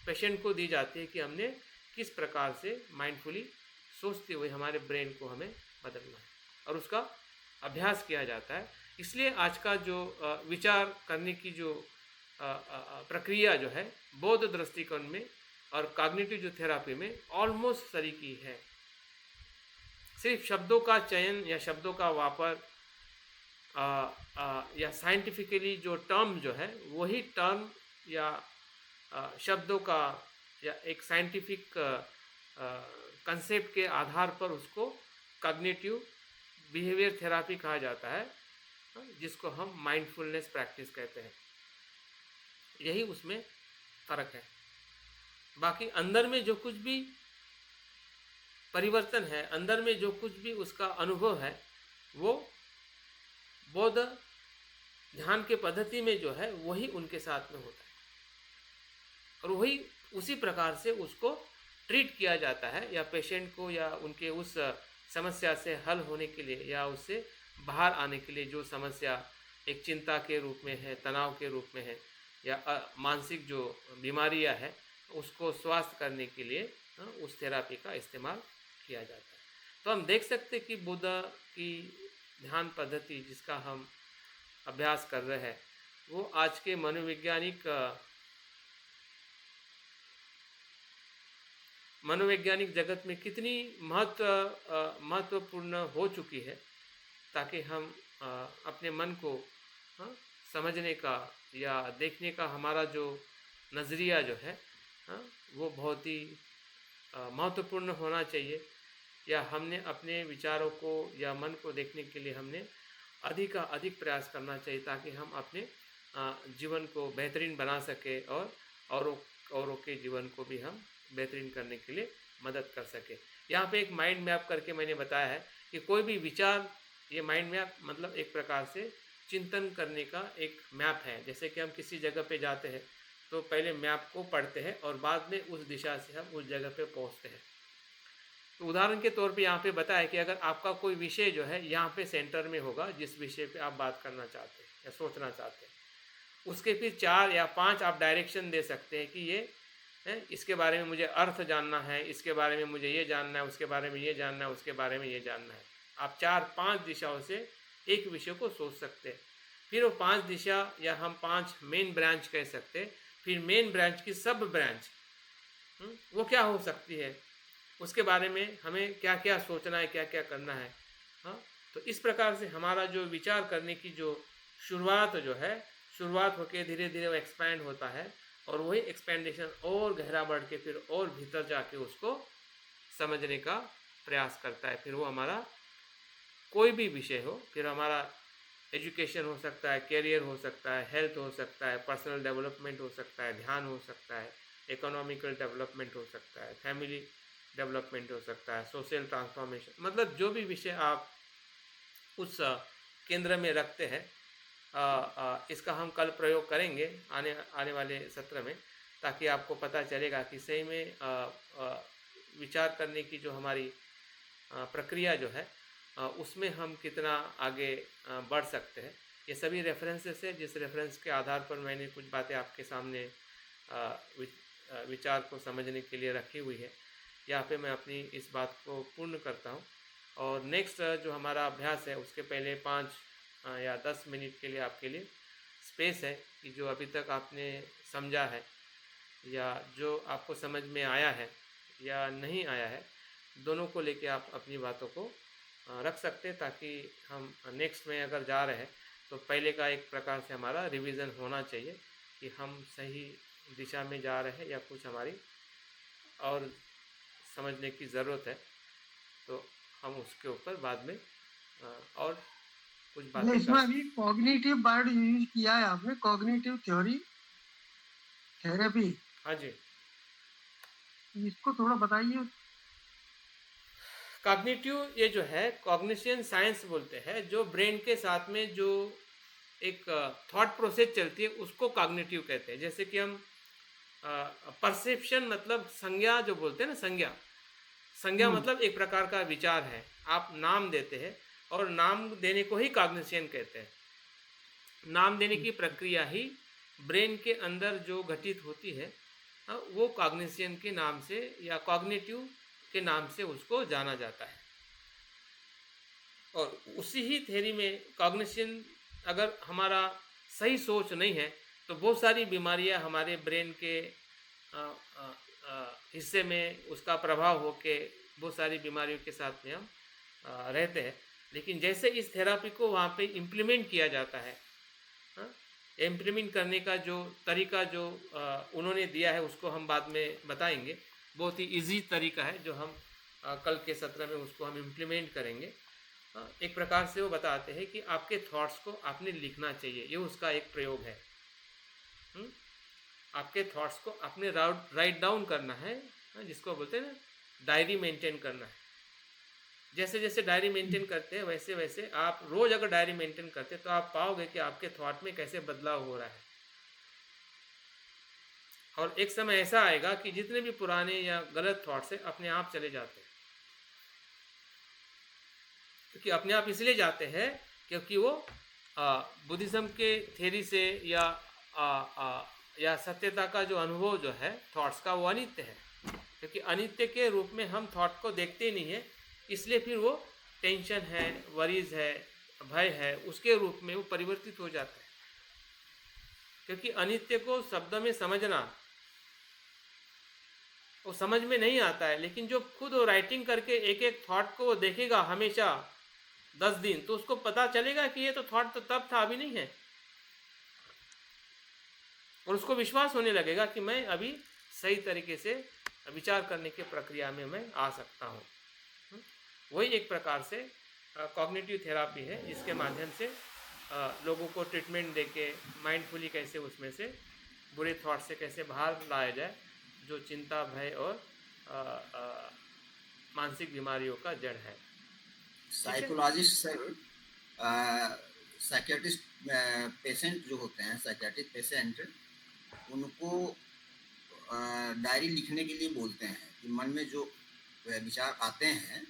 पेशेंट को दी जाती है कि हमने किस प्रकार से माइंडफुली सोचते हुए हमारे ब्रेन को हमें बदलना है, और उसका अभ्यास किया जाता है। इसलिए आज का जो विचार करने की जो प्रक्रिया जो है बौद्ध दृष्टिकोण में और कॉग्निटिव जो थेरापी में ऑलमोस्ट सरीकी है। सिर्फ शब्दों का चयन या शब्दों का वापर या साइंटिफिकली जो टर्म जो है वही टर्म या शब्दों का या एक साइंटिफिक कंसेप्ट के आधार पर उसको कॉग्निटिव बिहेवियर थेरापी कहा जाता है, जिसको हम माइंडफुलनेस प्रैक्टिस कहते हैं। यही उसमें फ़र्क है। बाकी अंदर में जो कुछ भी परिवर्तन है, अंदर में जो कुछ भी उसका अनुभव है, वो बौद्ध ध्यान के पद्धति में जो है वही उनके साथ में होता है, और वही उसी प्रकार से उसको ट्रीट किया जाता है, या पेशेंट को या उनके उस समस्या से हल होने के लिए या उससे बाहर आने के लिए, जो समस्या एक चिंता के रूप में है, तनाव के रूप में है, या मानसिक जो बीमारियां है, उसको स्वास्थ्य करने के लिए उस थेरापी का इस्तेमाल किया जाता है। तो हम देख सकते कि बुद्ध की ध्यान पद्धति जिसका हम अभ्यास कर रहे हैं, वो आज के मनोवैज्ञानिक जगत में कितनी महत्वपूर्ण हो चुकी है, ताकि हम अपने मन को हाँ, समझने का या देखने का हमारा जो नज़रिया जो है, वो बहुत ही महत्वपूर्ण होना चाहिए, या हमने अपने विचारों को या मन को देखने के लिए हमने अधिक अधिक प्रयास करना चाहिए, ताकि हम अपने जीवन को बेहतरीन बना सके और औरों के जीवन को भी हम बेहतरीन करने के लिए मदद कर सके। यहाँ पे एक माइंड मैप करके मैंने बताया है कि कोई भी विचार, ये माइंड मैप मतलब एक प्रकार से चिंतन करने का एक मैप है। जैसे कि हम किसी जगह पे जाते हैं तो पहले मैप को पढ़ते हैं और बाद में उस दिशा से हम उस जगह पे पहुँचते हैं। तो उदाहरण के तौर पे यहाँ पे बताया कि अगर आपका कोई विषय जो है यहाँ पे सेंटर में होगा, जिस विषय पे आप बात करना चाहते हैं या सोचना चाहते हैं, उसके फिर 4 या 5 आप डायरेक्शन दे सकते हैं कि ये इसके बारे में मुझे अर्थ जानना है, इसके बारे में मुझे ये जानना है, उसके बारे में ये जानना है, उसके बारे में ये जानना है। आप 4-5 दिशाओं से एक विषय को सोच सकते हैं। फिर वो 5 दिशा या हम 5 मेन ब्रांच कह सकते हैं। फिर मेन ब्रांच की सब ब्रांच वो क्या हो सकती है, उसके बारे में हमें क्या क्या सोचना है, क्या क्या करना है। हाँ, तो इस प्रकार से हमारा जो विचार करने की जो शुरुआत होकर धीरे धीरे वो एक्सपैंड होता है, और वही एक्सपेंडेशन और गहरा बढ़ के फिर और भीतर जाके उसको समझने का प्रयास करता है। फिर वो हमारा कोई भी विषय हो, फिर हमारा एजुकेशन हो सकता है, करियर हो सकता है, हेल्थ हो सकता है, पर्सनल डेवलपमेंट हो सकता है, ध्यान हो सकता है, इकोनॉमिकल डेवलपमेंट हो सकता है, फैमिली डेवलपमेंट हो सकता है, सोशल ट्रांसफॉर्मेशन, मतलब जो भी विषय आप उस केंद्र में रखते हैं, इसका हम कल प्रयोग करेंगे आने वाले सत्र में, ताकि आपको पता चलेगा कि सही में विचार करने की जो हमारी प्रक्रिया जो है, उसमें हम कितना आगे बढ़ सकते हैं। ये सभी रेफरेंसेस है, जिस रेफरेंस के आधार पर मैंने कुछ बातें आपके सामने विचार को समझने के लिए रखी हुई है। यहाँ पे मैं अपनी इस बात को पूर्ण करता हूँ, और नेक्स्ट जो हमारा अभ्यास है उसके पहले 5 या 10 मिनट के लिए आपके लिए स्पेस है कि जो अभी तक आपने समझा है या जो आपको समझ में आया है या नहीं आया है, दोनों को लेके आप अपनी बातों को रख सकते हैं, ताकि हम नेक्स्ट में अगर जा रहे हैं तो पहले का एक प्रकार से हमारा रिवीजन होना चाहिए कि हम सही दिशा में जा रहे हैं या कुछ हमारी और समझने की ज़रूरत है। तो हम उसके ऊपर बाद में और कुछ बातें इसमें अभी कॉग्निटिव वर्ड यूज किया है आपने, कॉग्निटिव थेरेपी। हाँ जी, इसको थोड़ा बताइए। कॉग्निटिव, ये जो है कॉग्निशन साइंस बोलते हैं, जो ब्रेन के साथ में जो एक थॉट प्रोसेस चलती है उसको कॉग्निटिव कहते हैं। जैसे कि हम परसेप्शन मतलब संज्ञा जो बोलते हैं ना, संज्ञा मतलब एक प्रकार का विचार है, आप नाम देते हैं, और नाम देने को ही कॉग्निशन कहते हैं। नाम देने की प्रक्रिया ही ब्रेन के अंदर जो घटित होती है, वो कॉग्निशन के नाम से या कॉग्निटिव के नाम से उसको जाना जाता है। और उसी ही थ्योरी में कॉग्निशन, अगर हमारा सही सोच नहीं है तो बहुत सारी बीमारियां हमारे ब्रेन के हिस्से में उसका प्रभाव होके बहुत सारी बीमारियों के साथ में हम रहते हैं। लेकिन जैसे इस थेरापी को वहाँ पे इम्प्लीमेंट किया जाता है, इम्प्लीमेंट करने का जो तरीका जो उन्होंने दिया है उसको हम बाद में बताएंगे। बहुत ही इजी तरीका है जो हम कल के सत्र में उसको हम इम्प्लीमेंट करेंगे। एक प्रकार से वो बताते हैं कि आपके थॉट्स को आपने लिखना चाहिए, ये उसका एक प्रयोग है। आपके थॉट्स को आपने राइट डाउन करना है, जिसको बोलते हैं ना डायरी मेंटेन करना है। जैसे जैसे डायरी मेंटेन करते हैं वैसे वैसे आप रोज़ अगर डायरी मेंटेन करते हैं तो आप पाओगे कि आपके थॉट में कैसे बदलाव हो रहा है। और एक समय ऐसा आएगा कि जितने भी पुराने या गलत थॉट्स हैं अपने आप चले जाते हैं, क्योंकि अपने आप इसलिए जाते हैं क्योंकि वो बुद्धिज़्म के थ्योरी से या सत्यता का जो अनुभव जो है थॉट्स का वो अनित्य है, क्योंकि अनित्य के रूप में हम थॉट को देखते नहीं हैं, इसलिए फिर वो टेंशन है, वरीज है, भय है, उसके रूप में वो परिवर्तित हो जाता है। क्योंकि अनित्य को शब्द में समझना वो समझ में नहीं आता है, लेकिन जो खुद वो राइटिंग करके एक एक थॉट को वो देखेगा हमेशा 10 दिन, तो उसको पता चलेगा कि ये तो थॉट तो तब था, अभी नहीं है, और उसको विश्वास होने लगेगा कि मैं अभी सही तरीके से विचार करने की प्रक्रिया में मैं आ सकता हूँ। वही एक प्रकार से कॉग्निटिव थेरापी है, जिसके माध्यम से लोगों को ट्रीटमेंट देके माइंडफुली कैसे उसमें से बुरे थॉट से कैसे बाहर लाया जाए, जो चिंता, भय और मानसिक बीमारियों का जड़ है। साइकोलॉजिस्ट सर, साइकियाट्रिस्ट पेशेंट जो होते हैं, साइकियाट्रिक पेशेंट, उनको डायरी लिखने के लिए बोलते हैं कि मन में जो विचार आते हैं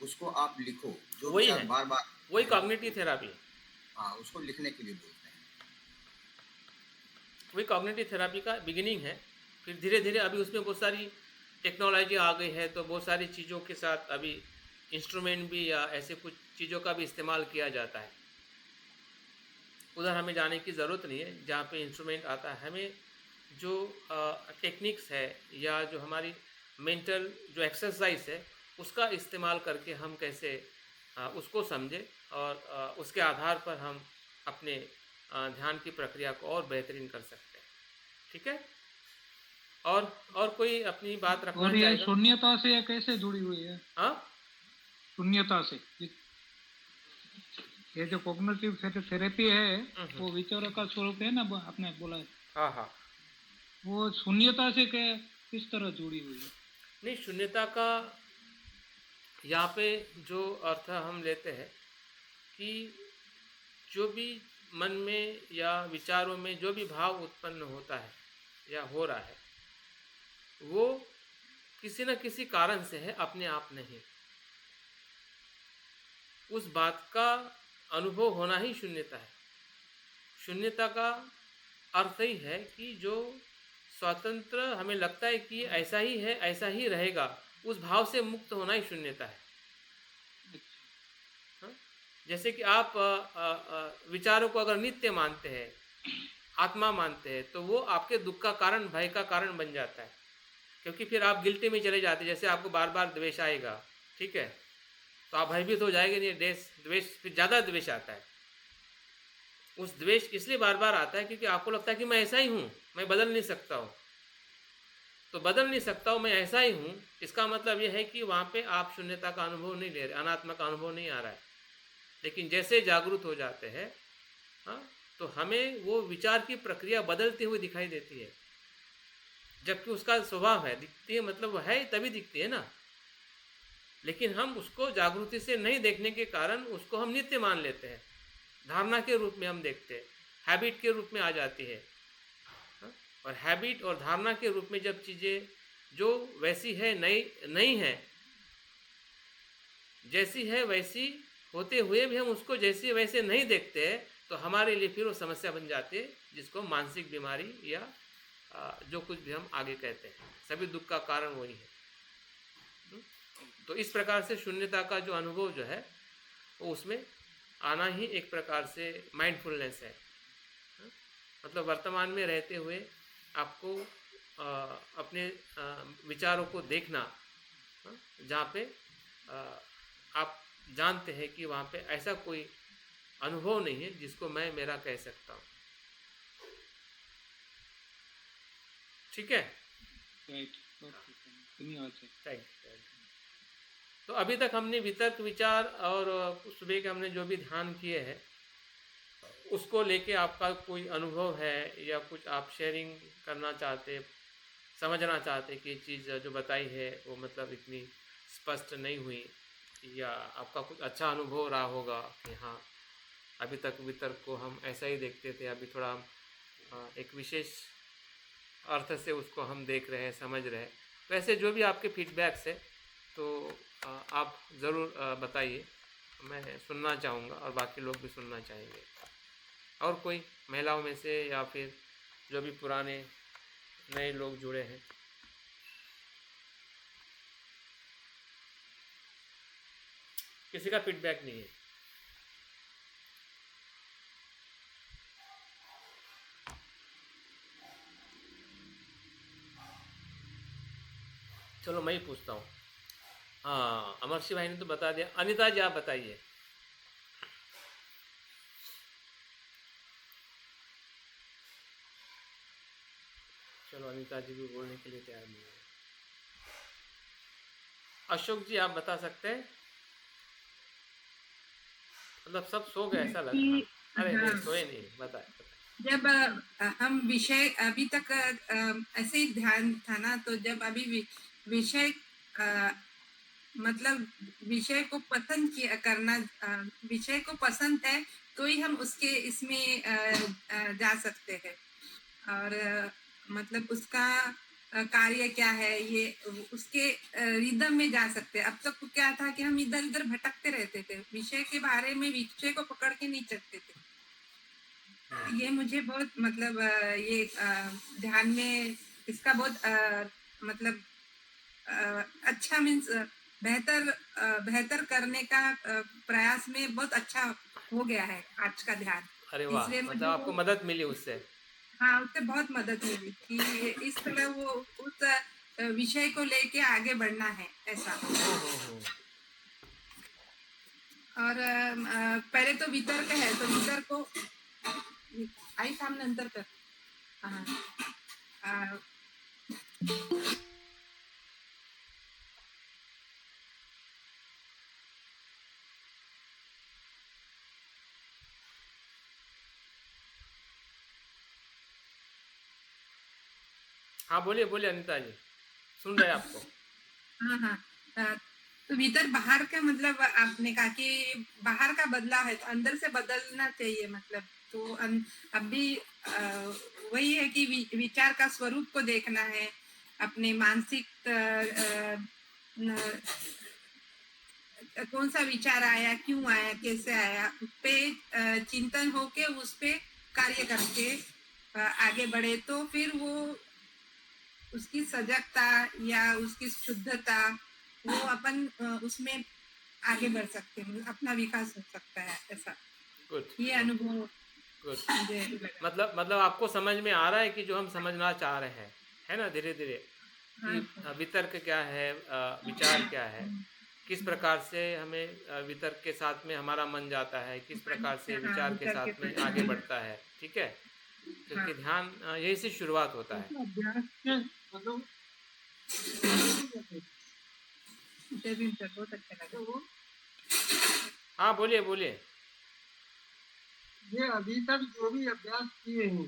उसको आप लिखो, जो वही विचार है, बार बार, वही कॉग्निटिव थेरापी है। हाँ, उसको लिखने के लिए बोलते हैं। वही कॉग्निटिव थेरापी का बिगिनिंग है। फिर धीरे धीरे अभी उसमें बहुत सारी टेक्नोलॉजी आ गई है, तो बहुत सारी चीज़ों के साथ अभी इंस्ट्रूमेंट भी या ऐसे कुछ चीज़ों का भी इस्तेमाल किया जाता है। उधर हमें जाने की ज़रूरत नहीं है, जहाँ पे इंस्ट्रूमेंट आता है। हमें जो टेक्निक्स है या जो हमारी मेंटल जो एक्सरसाइज है उसका इस्तेमाल करके हम कैसे उसको समझें, और उसके आधार पर हम अपने ध्यान की प्रक्रिया को और बेहतरीन कर सकते हैं। ठीक है, और कोई अपनी बात रखना और ये चाहेगा? शून्यता से ये कैसे जुड़ी हुई है? हाँ, शून्यता से ये जो कॉग्निटिव थेरेपी है वो विचारों का स्वरूप है ना, आपने बोला है। हाँ हाँ, वो शून्यता से किस तरह जुड़ी हुई है? नहीं, शून्यता का यहाँ पे जो अर्थ हम लेते हैं कि जो भी मन में या विचारों में जो भी भाव उत्पन्न होता है या हो रहा है, वो किसी न किसी कारण से है, अपने आप नहीं। उस बात का अनुभव होना ही शून्यता है। शून्यता का अर्थ ही है कि जो स्वतंत्र हमें लगता है कि ऐसा ही है, ऐसा ही रहेगा, उस भाव से मुक्त होना ही शून्यता है। हाँ? जैसे कि आप विचारों को अगर नित्य मानते हैं, आत्मा मानते हैं, तो वो आपके दुख का कारण, भय का कारण बन जाता है, क्योंकि फिर आप गिल्टी में चले जाते हैं। जैसे आपको बार बार द्वेष आएगा, ठीक है, तो आप भयभीत हो जाएंगे, नहीं द्वेष, फिर ज़्यादा द्वेष आता है। उस द्वेष इसलिए बार बार आता है क्योंकि आपको लगता है कि मैं ऐसा ही हूँ, मैं बदल नहीं सकता हूँ। तो बदल नहीं सकता हूँ, मैं ऐसा ही हूँ, इसका मतलब यह है कि वहाँ पे आप शून्यता का अनुभव नहीं ले रहे, अनात्मा का अनुभव नहीं आ रहा है। लेकिन जैसे जागरूक हो जाते हैं, हाँ, तो हमें वो विचार की प्रक्रिया बदलती हुई दिखाई देती है, जबकि उसका स्वभाव है, दिखती है, मतलब वो है तभी दिखती है ना। लेकिन हम उसको जागृति से नहीं देखने के कारण उसको हम नित्य मान लेते हैं, धारणा के रूप में हम देखते हैं, हैबिट के रूप में आ जाती है। और हैबिट और धारणा के रूप में जब चीज़ें जो वैसी है नहीं है, जैसी है वैसी होते हुए भी हम उसको जैसी वैसे नहीं देखते हैं, तो हमारे लिए फिर वो समस्या बन जाती है, जिसको मानसिक बीमारी या जो कुछ भी हम आगे कहते हैं। सभी दुख का कारण वही है। तो इस प्रकार से शून्यता का जो अनुभव जो है वो उसमें आना ही एक प्रकार से माइंडफुलनेस है। मतलब वर्तमान में रहते हुए आपको अपने विचारों को देखना, जहाँ पे आप जानते हैं कि वहाँ पे ऐसा कोई अनुभव नहीं है जिसको मैं मेरा कह सकता हूँ। ठीक है, राइट, धन्यवाद सर। Thank you. तो अभी तक हमने वितर्क विचार और सुबह के हमने जो भी ध्यान किए हैं उसको लेके आपका कोई अनुभव है या कुछ आप शेयरिंग करना चाहते, समझना चाहते कि ये चीज़ जो बताई है वो मतलब इतनी स्पष्ट नहीं हुई, या आपका कुछ अच्छा अनुभव रहा होगा कि हाँ अभी तक वितर्क को हम ऐसा ही देखते थे, अभी थोड़ा एक विशेष अर्थ से उसको हम देख रहे हैं, समझ रहे हैं। तो ऐसे जो भी आपके फीडबैक्स है तो आप ज़रूर बताइए, मैं सुनना चाहूँगा और बाकी लोग भी सुनना चाहेंगे। और कोई महिलाओं में से या फिर जो भी पुराने नए लोग जुड़े हैं? किसी का फीडबैक नहीं है? चलो मैं ही पूछता हूँ। हाँ, अमरशी भाई ने तो बता दिया। अनिता जी आप बताइए। चलो अनिता जी भी बोलने के लिए तैयार नहीं है। अशोक जी आप बता सकते हैं? मतलब सब सो गए ऐसा लग रहा। कि अरे नहीं, हाँ, सोए नहीं, बताए बताए। जब हम विषय अभी तक ऐसे ही ध्यान था ना, तो जब अभी विषय मतलब विषय को पसंद किया करना, विषय को पसंद है तो ही हम उसके इसमें जा सकते हैं। और मतलब उसका कार्य क्या है, ये उसके रिदम में जा सकते हैं। अब तक तो क्या था कि हम इधर उधर भटकते रहते थे, विषय के बारे में विषय को पकड़ के नहीं चलते थे। ये मुझे बहुत मतलब ये ध्यान में इसका बहुत मतलब अच्छा मीन्स बेहतर करने का प्रयास में बहुत अच्छा हो गया है आज का ध्यान। अरे वाह, इसलिए मतलब मुझे आपको मदद मिली उससे। हाँ, उससे बहुत मदद मिली कि इस तरह वो उस विषय को लेके आगे बढ़ना है ऐसा। और पहले तो वितर्क है, तो वितर्क को आई सामने अंतर कर। हाँ, हाँ बोलिए बोलिए अनिता जी, सुन रहे हैं आपको। हाँ, हाँ। तो भीतर बाहर का मतलब आपने कहा कि बाहर का बदलाव है तो अंदर से बदलना चाहिए, मतलब तो अभी वही है कि विचार का स्वरूप को देखना है, अपने मानसिक कौन सा विचार आया, क्यों आया, कैसे आया, उस पे चिंतन होके उस पे कार्य करके आगे बढ़े तो फिर वो उसकी सजगता या उसकी शुद्धता वो अपन उसमें आगे बढ़ सकते हैं, अपना विकास हो सकता है ऐसा। गुड ये अनुभव गुड। मुझे लगा। मतलब आपको समझ में आ रहा है कि जो हम समझना चाह रहे हैं, है ना, धीरे धीरे कि हाँ, वितर्क क्या है, विचार क्या है, किस प्रकार से हमें वितर्क के साथ में हमारा मन जाता है, किस प्रकार से हाँ, विचार के विचार के साथ में आगे साथ। बढ़ता है। ठीक है, हाँ, क्योंकि ध्यान यही से शुरुआत होता है। तो अभ्यास के मतलब मुझे भी बहुत अच्छा लगा। तो हाँ बोलिए बोलिए। ये अभी तक जो भी अभ्यास किए हैं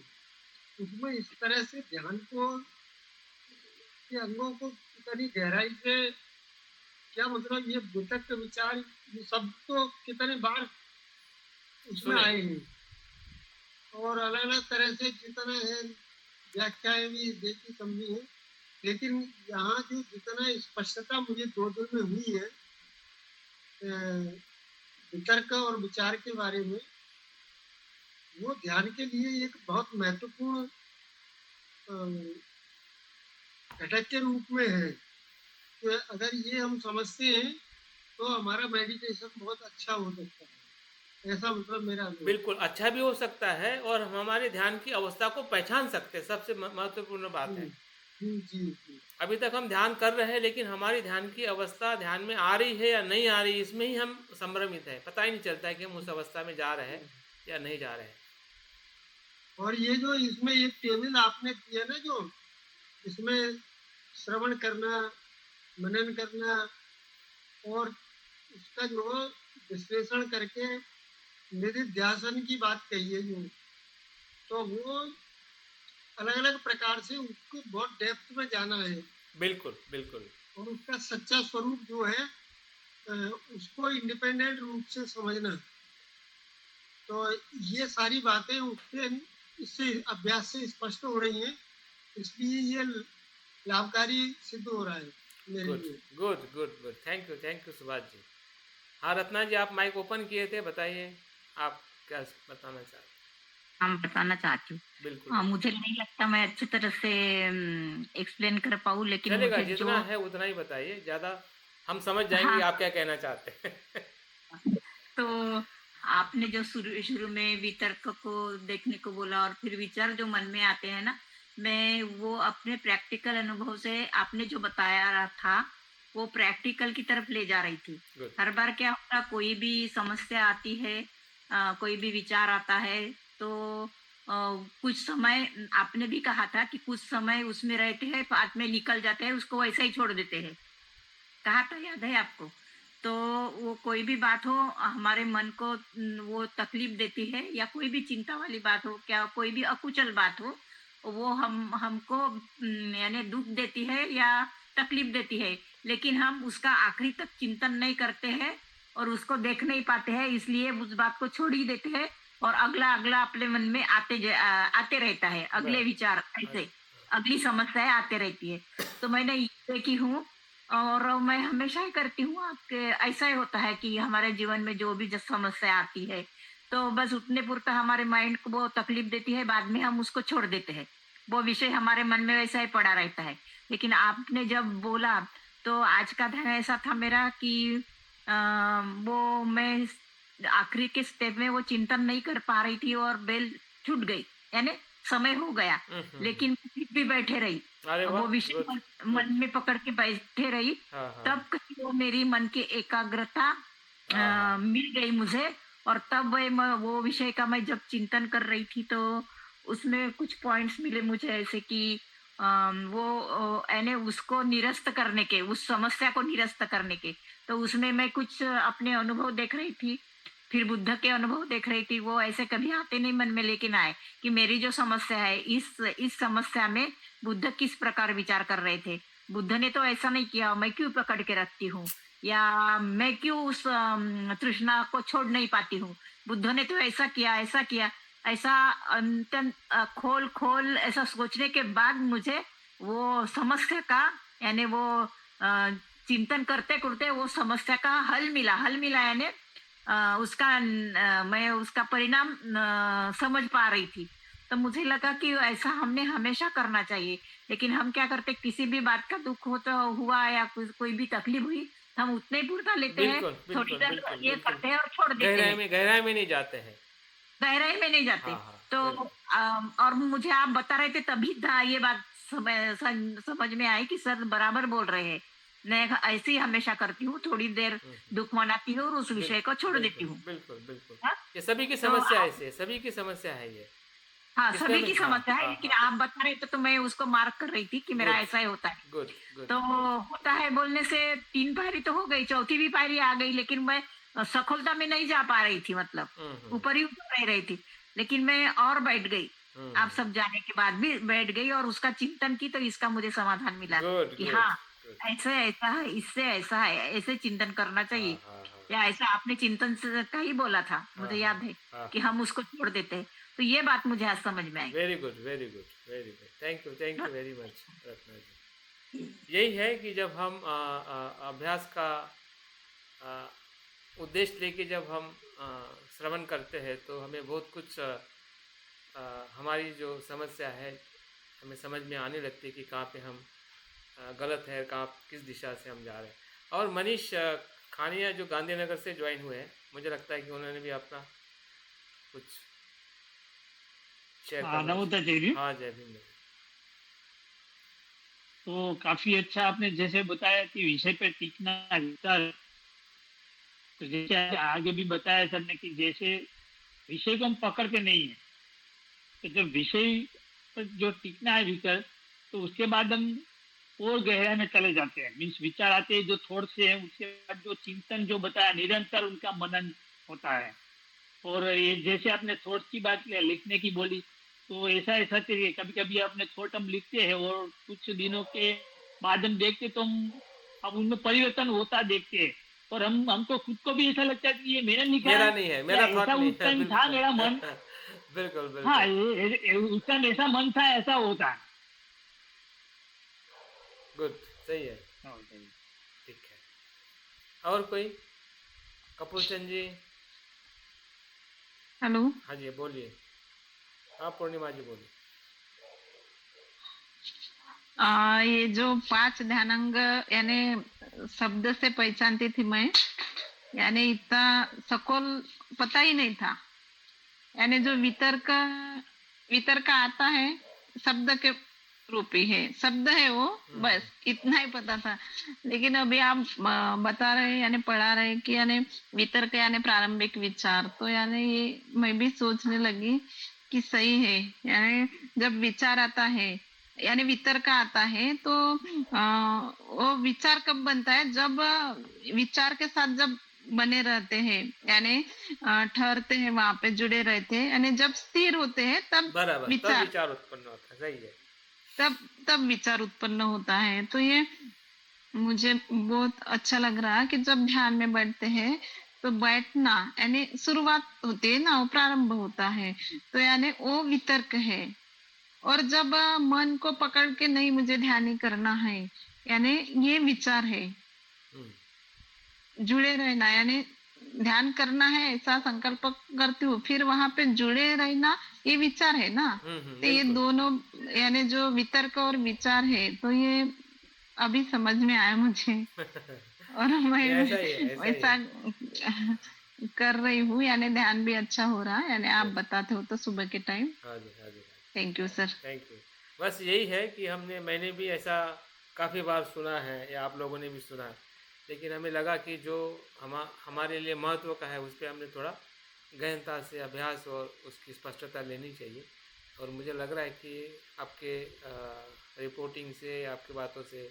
उसमें इस तरह से ध्यान को के अंगों को कितनी गहराई से, क्या मतलब ये वितर्क विचार ये सब तो कितने बार उसमें सुने, आए हैं और अलग अलग तरह से जितने हैं व्याख्याएं भी देखी समझी है, लेकिन यहाँ जो जितना स्पष्टता मुझे 2 दिन में हुई है वितर्क और विचार के बारे में, वो ध्यान के लिए एक बहुत महत्वपूर्ण घटक के रूप में है। तो अगर ये हम समझते हैं तो हमारा मेडिटेशन बहुत अच्छा हो सकता है, ऐसा मतलब मेरा अनुभव। बिल्कुल अच्छा भी हो सकता है और हम हमारे ध्यान की अवस्था को पहचान सकते हैं, सबसे महत्वपूर्ण बात है। जी जी जी। अभी तक हम ध्यान कर रहे हैं लेकिन हमारी ध्यान की अवस्था ध्यान में आ रही है या नहीं आ रही, इसमें ही हम संभ्रमित हैं, पता ही नहीं चलता है कि हम उस अवस्था में जा रहे हैं या नहीं जा रहे हैं। और ये जो इसमें एक टेबल आपने दिया ना, जो इसमें श्रवण करना, मनन करना और उसका जो विश्लेषण करके निधिध्यासन की बात कही है जो, तो वो अलग अलग प्रकार से उसको बहुत डेप्थ में जाना है बिल्कुल बिल्कुल। और उसका सच्चा स्वरूप जो है उसको इंडिपेंडेंट रूप से समझना। तो ये सारी बातें उसके इससे अभ्यास से स्पष्ट हो रही हैं, इसलिए ये लाभकारी सिद्ध हो रहा है मेरे गुड लिए। Good good good, thank you Subhash ji. हाँ रत्ना जी, आप माइक ओपन किए थे, बताइए आप क्या बताना चाहते हैं। हम बताना चाहती हूँ। बिल्कुल हाँ, मुझे नहीं लगता मैं अच्छी तरह से एक्सप्लेन कर पाऊँ, लेकिन चलेगा, मुझे जितना जो है उतना ही बताइए, ज़्यादा हम समझ जाएंगे हाँ आप क्या कहना चाहते हैं। तो आपने जो शुरू शुरू में वितर्क को देखने को बोला और फिर विचार जो मन में आते हैं ना, मैं वो अपने प्रैक्टिकल अनुभव से आपने जो बताया रहा था वो प्रैक्टिकल की तरफ ले जा रही थी। Good. हर बार क्या होता, कोई भी समस्या आती है, कोई भी विचार आता है तो कुछ समय आपने भी कहा था कि कुछ समय उसमें रहते हैं, बाद में निकल जाते हैं, उसको वैसे ही छोड़ देते हैं, कहा था, याद है आपको? तो वो कोई भी बात हो हमारे मन को वो तकलीफ देती है, या कोई भी चिंता वाली बात हो, क्या कोई भी अकुशल बात हो, वो हमको यानी दुख देती है या तकलीफ देती है, लेकिन हम उसका आखिरी तक चिंतन नहीं करते हैं और उसको देख नहीं पाते हैं, इसलिए उस बात को छोड़ ही देते हैं और अगला अगला अपने मन में आते रहता है, अगले विचार ऐसे अगली समस्याएं आते रहती है। तो मैंने ये देखी हूँ और मैं हमेशा ही करती हूँ। आपके ऐसा ही होता है कि हमारे जीवन में जो भी जब समस्या आती है तो बस उतने पुरता हमारे माइंड को वो तकलीफ देती है, बाद में हम उसको छोड़ देते हैं, वो विषय हमारे मन में वैसा ही पड़ा रहता है। लेकिन आपने जब बोला तो आज का ध्यान ऐसा था मेरा कि वो मैं आखिरी के स्टेप में वो चिंतन नहीं कर पा रही थी और बेल छूट गई, यानी समय हो गया, लेकिन फिर भी बैठे रही, अरे वो वाह, विषय गुड मन में पकड़ के बैठे रही। हाँ हाँ तब कहीं वो मेरी मन की एकाग्रता हाँ मिल गई मुझे और तब वो विषय का मैं जब चिंतन कर रही थी तो उसमें कुछ पॉइंट्स मिले मुझे ऐसे कि वो यानी उसको निरस्त करने के, उस समस्या को निरस्त करने के, तो उसमें मैं कुछ अपने अनुभव देख रही थी, फिर बुद्ध के अनुभव देख रही थी। वो ऐसे कभी आते नहीं मन में, लेकिन आए कि मेरी जो समस्या है, इस समस्या में बुद्ध किस प्रकार विचार कर रहे थे। बुद्ध ने तो ऐसा नहीं किया, मैं क्यों पकड़ के रखती हूँ या मैं क्यों उस तृष्णा को छोड़ नहीं पाती हूँ। बुद्ध ने तो ऐसा किया, ऐसा किया, ऐसा अंतन खोल खोल ऐसा सोचने के बाद मुझे वो समस्या का यानी वो चिंतन करते करते वो समस्या का हल मिला। हल मिला यानी मैं उसका परिणाम समझ पा रही थी। तो मुझे लगा कि ऐसा हमने हमेशा करना चाहिए, लेकिन हम क्या करते, किसी भी बात का दुख होता हुआ या कोई भी तकलीफ हुई, हम उतने ही बुरा लेते हैं, बिल्कुल थोड़ी बिल्कुल देर बिल्कुल ये बिल्कुल, करते हैं और छोड़ देते हैं, गहराई में नहीं जाते हैं। गहराई में नहीं जाते। हाँ हाँ तो बिल्कुल और मुझे आप बता रहे थे तभी था ये बात समझ में आई कि सर बराबर बोल रहे हैं। मैं ऐसे ही हमेशा करती हूँ, थोड़ी देर दुख मनाती हूँ और उस विषय को छोड़ देती बिल्कुल हूँ। बिल्कुल बिल्कुल, हाँ? ये सभी की तो समस्या ऐसी है, सभी की समस्या है ये। हाँ, किसने सभी में की हाँ समस्या है, हाँ लेकिन हाँ, आप बता रहे थे तो मैं उसको मार्क कर रही थी कि मेरा गुड ऐसा ही होता है। गुड गुड तो होता है बोलने से 3 पायरी तो हो गई, चौथी भी पायरी आ गई, लेकिन मैं सफलता में नहीं जा पा रही थी, मतलब ऊपर ही ऊपर रह रही थी। लेकिन मैं और बैठ गई, आप सब जाने के बाद भी बैठ गई और उसका चिंतन की, तो इसका मुझे समाधान मिला गुड कि गुड हाँ, गुड, ऐसे ऐसा है, इससे ऐसा है, ऐसे चिंतन करना हाँ चाहिए। हाँ हाँ या ऐसा आपने चिंतन से का ही बोला था, हाँ मुझे याद है हाँ कि हाँ, हम उसको छोड़ देते हैं। तो ये बात मुझे आज समझ में आई। Very good very good very good, thank you very much Ratna ji. यही है कि जब हम अभ्यास का आ, उद्देश्य लेके जब हम श्रवण करते हैं तो हमें बहुत कुछ हमारी जो समस्या है हमें समझ में आने लगती है कि कहाँ पे हम गलत है, कहाँ किस दिशा से हम जा रहे हैं। और मनीष खानिया जो गांधीनगर से ज्वाइन हुए हैं, मुझे लगता है कि उन्होंने भी अपना कुछ शेयर करना है। हाँ जय भीम। तो काफी अच्छा आपने जैसे बताया कि विषय पे टिकना रहता है, तो जैसे आगे भी बताया सर ने कि जैसे विषय को हम पकड़ते नहीं है, तो जब विषय पर जो टिकना है भीतर, तो उसके बाद हम और गहराई में चले जाते हैं। मीन्स विचार आते हैं जो थोड़ से है, उसके बाद जो चिंतन जो बताया निरंतर उनका मनन होता है। और ये जैसे आपने थॉट की बात लिखने की बोली, तो ऐसा ऐसा चाहिए कभी कभी अपने थॉट हम लिखते हैं और कुछ दिनों के बाद हम देखते तो हम उनमें परिवर्तन होता देखते हैं। और हमको खुद को भी ऐसा लगता है कि ये मैंने लिखा मेरा है नहीं है, या मेरा थॉट ऐसा नहीं उस है, टाइम था बिल्कुल। मेरा मन। बिल्कुल हाँ, बिल्कुल। उस टाइम ऐसा मन था, ऐसा होता है। गुड, सही है, हाँ, सही। ठीक है। और कोई? कपूर चंद जी? हेलो। हाँ जी, बोलिए। हाँ, पूर्णिमा जी बोलिए। ये जो 5 ध्यानांग यानी शब्द से पहचानती थी मैं, यानी इतना सकोल पता ही नहीं था। यानी जो वितर्क आता है शब्द के रूप ही है, शब्द है वो, बस इतना ही पता था। लेकिन अभी आप बता रहे यानी पढ़ा रहे कि यानी वितर्क यानी प्रारंभिक विचार, तो यानी ये मैं भी सोचने लगी कि सही है। यानी जब विचार आता है यानी वितर्क आता है तो वो विचार कब बनता है? जब विचार के साथ जब बने रहते हैं, यानी ठहरते हैं, वहां पे जुड़े रहते हैं, यानी जब स्थिर होते हैं तब बराबर, तब विचार विचार उत्पन्न होता है, सही है। तब तब विचार उत्पन्न होता है। तो ये मुझे बहुत अच्छा लग रहा कि जब ध्यान में बैठते हैं तो बैठना यानी शुरुआत होती है ना, वो प्रारंभ होता है, तो यानी वो वितर्क है। और जब मन को पकड़ के नहीं मुझे ध्यान ही करना है, यानी ये विचार है। जुड़े रहना यानी ध्यान करना है ऐसा संकल्प करती हूँ, फिर वहां पे जुड़े रहना ये विचार है ना। तो ये बिल्कुल। दोनों यानी जो वितर्क और विचार है, तो ये अभी समझ में आया मुझे। और मैं ऐसा ही है, ऐसा ही वैसा है। कर रही हूँ, यानी ध्यान भी अच्छा हो रहा है, यानी आप Yes. बताते हो तो सुबह के टाइम। हाँ जी, हाँ जी। Thank you sir. Thank you. बस यही है कि मैंने भी ऐसा काफ़ी बार सुना है, या आप लोगों ने भी सुना है, लेकिन हमें लगा कि जो हमारे लिए महत्व का है उस पर हमने थोड़ा गहनता से अभ्यास और उसकी स्पष्टता लेनी चाहिए। और मुझे लग रहा है कि आपके रिपोर्टिंग से, आपकी बातों से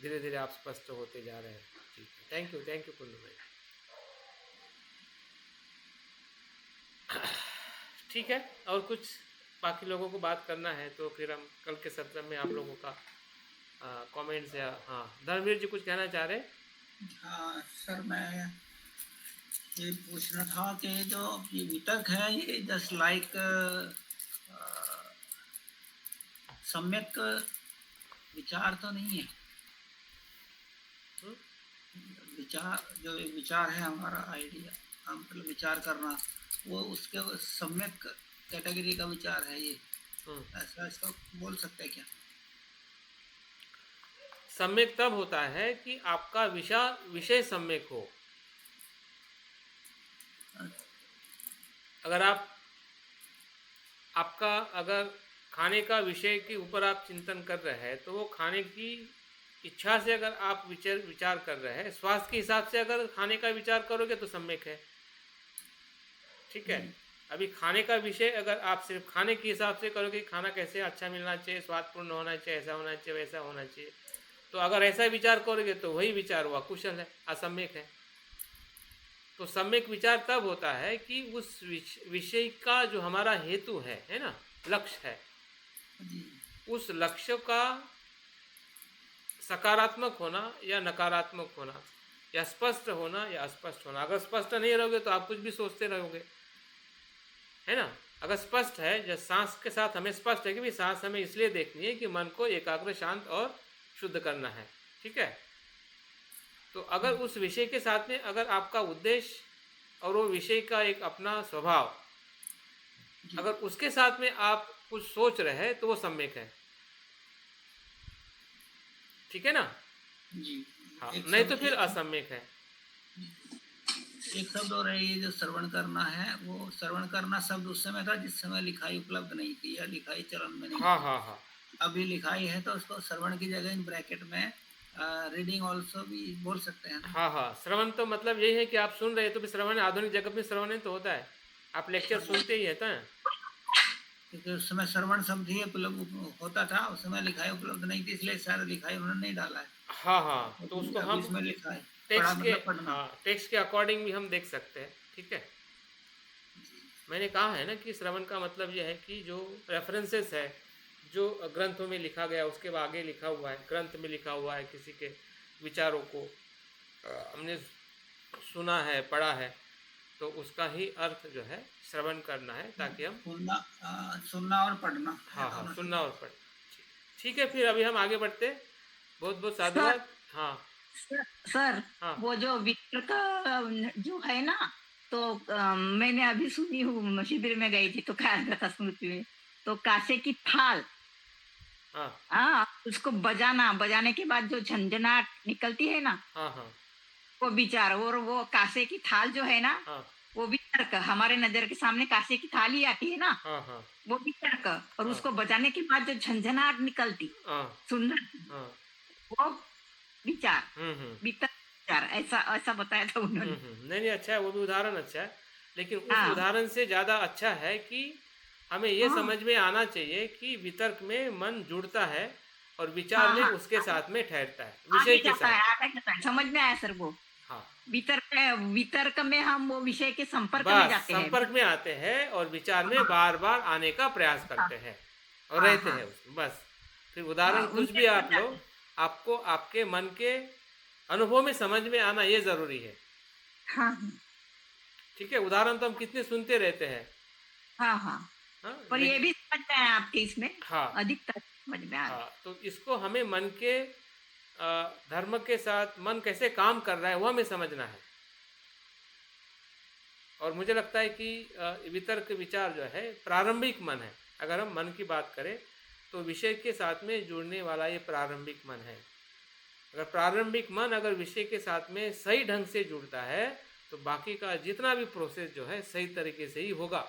धीरे धीरे आप स्पष्ट होते जा रहे हैं। ठीक है, थैंक यू पुन्नू भाई। ठीक है, और कुछ बाकी लोगों को बात करना है तो फिर हम कल के सत्र में आप लोगों का कमेंट्स या हाँ, धर्मवीर जी कुछ कहना चाह रहे हैं? हाँ सर, मैं ये पूछना था कि जो ये वितर्क है ये जस्ट लाइक सम्यक विचार तो नहीं है। विचार है हमारा आइडिया, हम मतलब विचार करना, वो उसके सम्यक कैटेगरी का विचार है ये, ऐसा इसको बोल सकते हैं क्या? सम्यक तब होता है कि आपका विषय सम्यक हो। अगर आपका अगर खाने का विषय के ऊपर आप चिंतन कर रहे हैं तो वो खाने की इच्छा से अगर आप विचार कर रहे हैं, स्वास्थ्य के हिसाब से अगर खाने का विचार करोगे तो सम्यक है। ठीक है, अभी खाने का विषय अगर आप सिर्फ खाने के हिसाब से करोगे, खाना कैसे अच्छा मिलना चाहिए, स्वादपूर्ण होना चाहिए, ऐसा होना चाहिए, वैसा होना चाहिए, तो अगर ऐसा विचार करोगे तो वही विचार हुआ कुशल है, असम्यक है। तो सम्यक विचार तब होता है कि उस विषय का जो हमारा हेतु है ना, लक्ष्य है, उस लक्ष्य का सकारात्मक होना या नकारात्मक होना, या स्पष्ट होना या अस्पष्ट होना। अगर स्पष्ट नहीं रहोगे तो आप कुछ भी सोचते रहोगे, है ना। अगर स्पष्ट है, जैसे सांस के साथ हमें स्पष्ट है कि भाई सांस हमें इसलिए देखनी है कि मन को एकाग्र, शांत और शुद्ध करना है। ठीक है, तो अगर उस विषय के साथ में अगर आपका उद्देश्य और वो विषय का एक अपना स्वभाव, अगर उसके साथ में आप कुछ सोच रहे हैं तो वो सम्यक है। ठीक है ना जी। हाँ, नहीं तो फिर असम्यक है। एक शब्द और है, ये जो श्रवण करना है, वो श्रवण करना शब्द उस समय था जिस समय लिखाई उपलब्ध नहीं थी या लिखाई चलन में नहीं। हाँ। अभी लिखाई है तो उसको श्रवण की जगह इन ब्रैकेट में रीडिंग ऑल्सो भी बोल सकते हैं। हाँ, श्रवण तो मतलब यही है कि आप सुन रहे हैं, तो भी श्रवण आधुनिक जगत में श्रवण तो होता है, आप लेक्चर सुनते ही है। क्योंकि उस समय श्रवण शब्द ही उपलब्ध होता था, उस समय लिखाई उपलब्ध नहीं थी, इसलिए शायद लिखाई उन्होंने नहीं डाला है। हाँ हाँ, तो उसको अभी हम इसमें लिखा है, पढ़ा टेक्स्ट के, मतलब पढ़ना। हाँ टेक्स्ट के अकॉर्डिंग भी हम देख सकते हैं, ठीक है। मैंने कहा है ना कि श्रवण का मतलब यह है कि जो रेफरेंसेस है, जो ग्रंथों में लिखा गया उसके आगे लिखा हुआ है, ग्रंथ में लिखा हुआ है, किसी के विचारों को हमने सुना है, पढ़ा है, तो उसका ही अर्थ जो है श्रवण करना है, ताकि हम सुनना और पढ़ना। हाँ हाँ, सुनना और पढ़ना। ठीक है, फिर अभी हम आगे बढ़ते हैं। बहुत बहुत साधुवाद। हाँ सर, हाँ वो जो वितर्क जो है ना, तो मैंने अभी सुनी हूँ, शिविर में गई थी तो क्या था स्मृति में, तो कासे की थाल, हाँ हाँ, उसको बजाने के बाद जो झंझनाहट निकलती है ना, हाँ हाँ वो विचार, और वो कासे की थाल जो है ना, हाँ वो वितर्क, हमारे नजर के सामने कासे की थाल ही आती है ना, हाँ हाँ वो वितर्क, और हाँ। उसको बजाने के बाद जो झंझनाहट निकलती, हाँ सुंदर, हाँ वो विचार, हम्म। वितर्क विचार, ऐसा ऐसा बताया था उन्होंने। नहीं नहीं, अच्छा है, वो भी उदाहरण अच्छा है, लेकिन उस हाँ उदाहरण से ज़्यादा अच्छा है कि हमें ये हाँ समझ में आना चाहिए कि वितर्क में मन जुड़ता है और विचार हाँ में हाँ, उसके साथ में ठहरता है, आगे विषय के जाता है, साथ। आगे जाता है, समझ में आया सर वो। हाँ, वितर्क में हम वो विषय के संपर्क में बस जाते हैं। संपर्क में आते हैं और विचार में हाँ बार बार आने का प्रयास करते हैं और हाँ रहते हाँ हैं उसमें, बस। फिर हाँ, उदाहरण कुछ उनके भी अंदर आप लो, जाते हैं। आपको आपके मन के अनुभव में समझ में आना ये ज़रूरी है, हाँ हाँ ठीक है। उदाहरण तो हम कितने सुनते रहते हैं, हाँ हाँ, हाँ, पर ये लेकिन भी समझ में आया आपके इसमें, हाँ अधिकतर समझ में आ रहा है। हाँ, तो इसको हमें मन के धर्म के साथ मन कैसे काम कर रहा है वो हमें समझना है। और मुझे लगता है कि वितर्क विचार जो है प्रारंभिक मन है। अगर हम मन की बात करें तो विषय के साथ में जुड़ने वाला ये प्रारंभिक मन है। अगर प्रारंभिक मन अगर विषय के साथ में सही ढंग से जुड़ता है तो बाकी का जितना भी प्रोसेस जो है सही तरीके से ही होगा।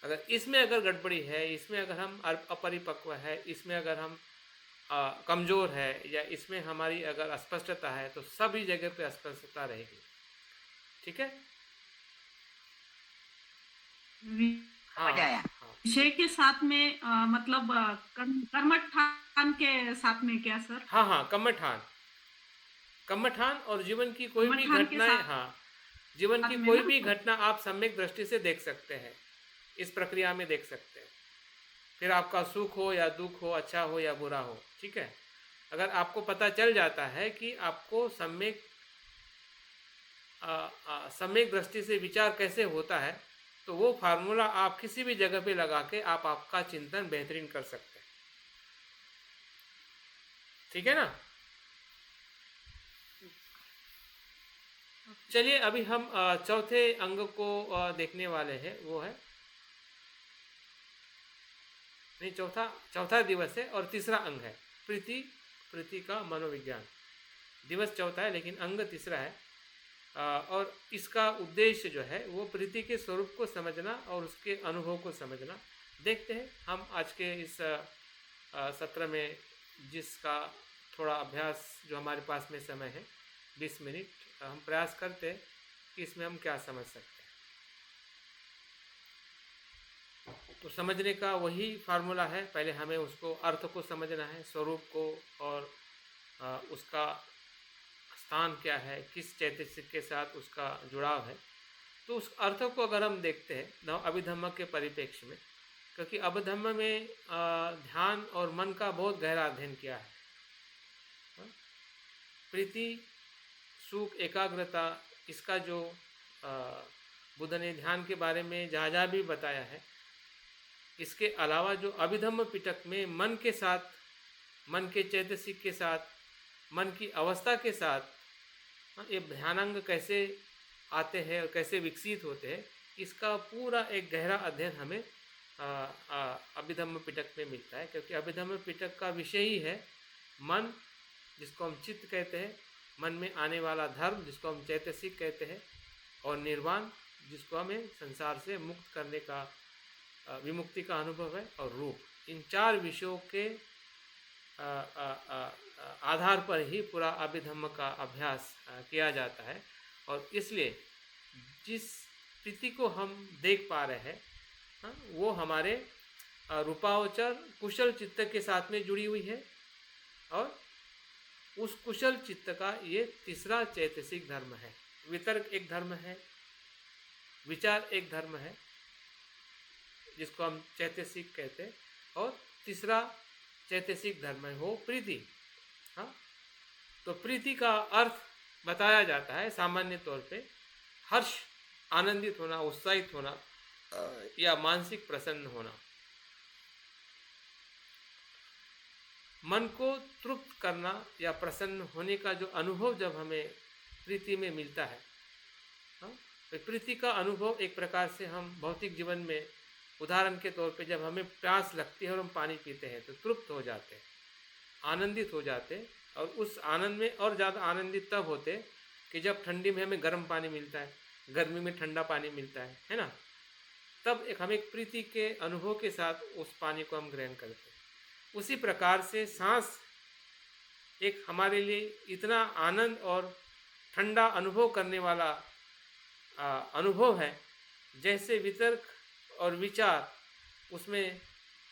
अगर इसमें अगर गड़बड़ी है, इसमें अगर हम अपरिपक्व है, इसमें अगर हम कमज़ोर है, या इसमें हमारी अगर अस्पष्टता है, तो सभी जगह पे अस्पष्टता रहेगी, ठीक है। हाँ समझ आया। हाँ विषय के साथ में मतलब कर्मठान के साथ में क्या सर? हाँ हाँ, कम्मठान और जीवन की कोई भी कर्मठान के घटनाएं, साथ हाँ, जीवन की में कोई ना? भी घटना आप सम्यक दृष्टि से देख सकते हैं, इस प्रक्रिया में देख सकते हैं। फिर आपका सुख हो या दुख हो, अच्छा हो या बुरा हो, ठीक है। अगर आपको पता चल जाता है कि आपको सम्यक दृष्टि से विचार कैसे होता है, तो वो फार्मूला आप किसी भी जगह पे लगा के आप आपका चिंतन बेहतरीन कर सकते हैं, ठीक है ना। चलिए अभी हम चौथे अंग को देखने वाले हैं, वो है नहीं, चौथा दिवस है और तीसरा अंग है प्रीति का मनोविज्ञान। दिवस चौथा है लेकिन अंग तीसरा है, और इसका उद्देश्य जो है वो प्रीति के स्वरूप को समझना और उसके अनुभव को समझना। देखते हैं हम आज के इस सत्र में, जिसका थोड़ा अभ्यास जो हमारे पास में समय है 20 मिनट, हम प्रयास करते हैं कि इसमें हम क्या समझ सकते हैं। तो समझने का वही फार्मूला है, पहले हमें उसको अर्थ को समझना है, स्वरूप को, और उसका स्थान क्या है, किस चैतसिक के साथ उसका जुड़ाव है। तो उस अर्थ को अगर हम देखते हैं अभिधम्म के परिप्रेक्ष्य में, क्योंकि अभिधम्म में ध्यान और मन का बहुत गहरा अध्ययन किया है। प्रीति, सुख, एकाग्रता, इसका जो बुद्ध ने ध्यान के बारे में जहाँ भी बताया है, इसके अलावा जो अभिधम्म पिटक में मन के साथ, मन के चैतसिक के साथ, मन की अवस्था के साथ ये ध्यानांग कैसे आते हैं और कैसे विकसित होते हैं, इसका पूरा एक गहरा अध्ययन हमें अभिधम्म पिटक में मिलता है। क्योंकि अभिधम्म पिटक का विषय ही है मन, जिसको हम चित्त कहते हैं, मन में आने वाला धर्म जिसको हम चैतसिक कहते हैं, और निर्वाण जिसको हमें संसार से मुक्त करने का, विमुक्ति का अनुभव है, और रूप। इन चार विषयों के आधार पर ही पूरा अभिधम्म का अभ्यास किया जाता है। और इसलिए जिस स्थिति को हम देख पा रहे हैं हाँ, वो हमारे रूपावचर कुशल चित्त के साथ में जुड़ी हुई है, और उस कुशल चित्त का ये तीसरा चैतसिक धर्म है। वितर्क एक धर्म है, विचार एक धर्म है जिसको हम चैतसिक कहते हैं, और तीसरा चैतसिक धर्म है वो प्रीति। हाँ, तो प्रीति का अर्थ बताया जाता है सामान्य तौर पे हर्ष, आनंदित होना, उत्साहित होना या मानसिक प्रसन्न होना। मन को तृप्त करना या प्रसन्न होने का जो अनुभव जब हमें प्रीति में मिलता है, हाँ, तो प्रीति का अनुभव एक प्रकार से हम भौतिक जीवन में, उदाहरण के तौर पे जब हमें प्यास लगती है और हम पानी पीते हैं तो तृप्त हो जाते हैं, आनंदित हो जाते हैं, और उस आनंद में और ज़्यादा आनंदित तब होते कि जब ठंडी में हमें गर्म पानी मिलता है, गर्मी में ठंडा पानी मिलता है ना। तब हम एक प्रीति के अनुभव के साथ उस पानी को हम ग्रहण करते हैं। उसी प्रकार से सांस एक हमारे लिए इतना आनंद और ठंडा अनुभव करने वाला अनुभव है, जैसे वितर्क और विचार उसमें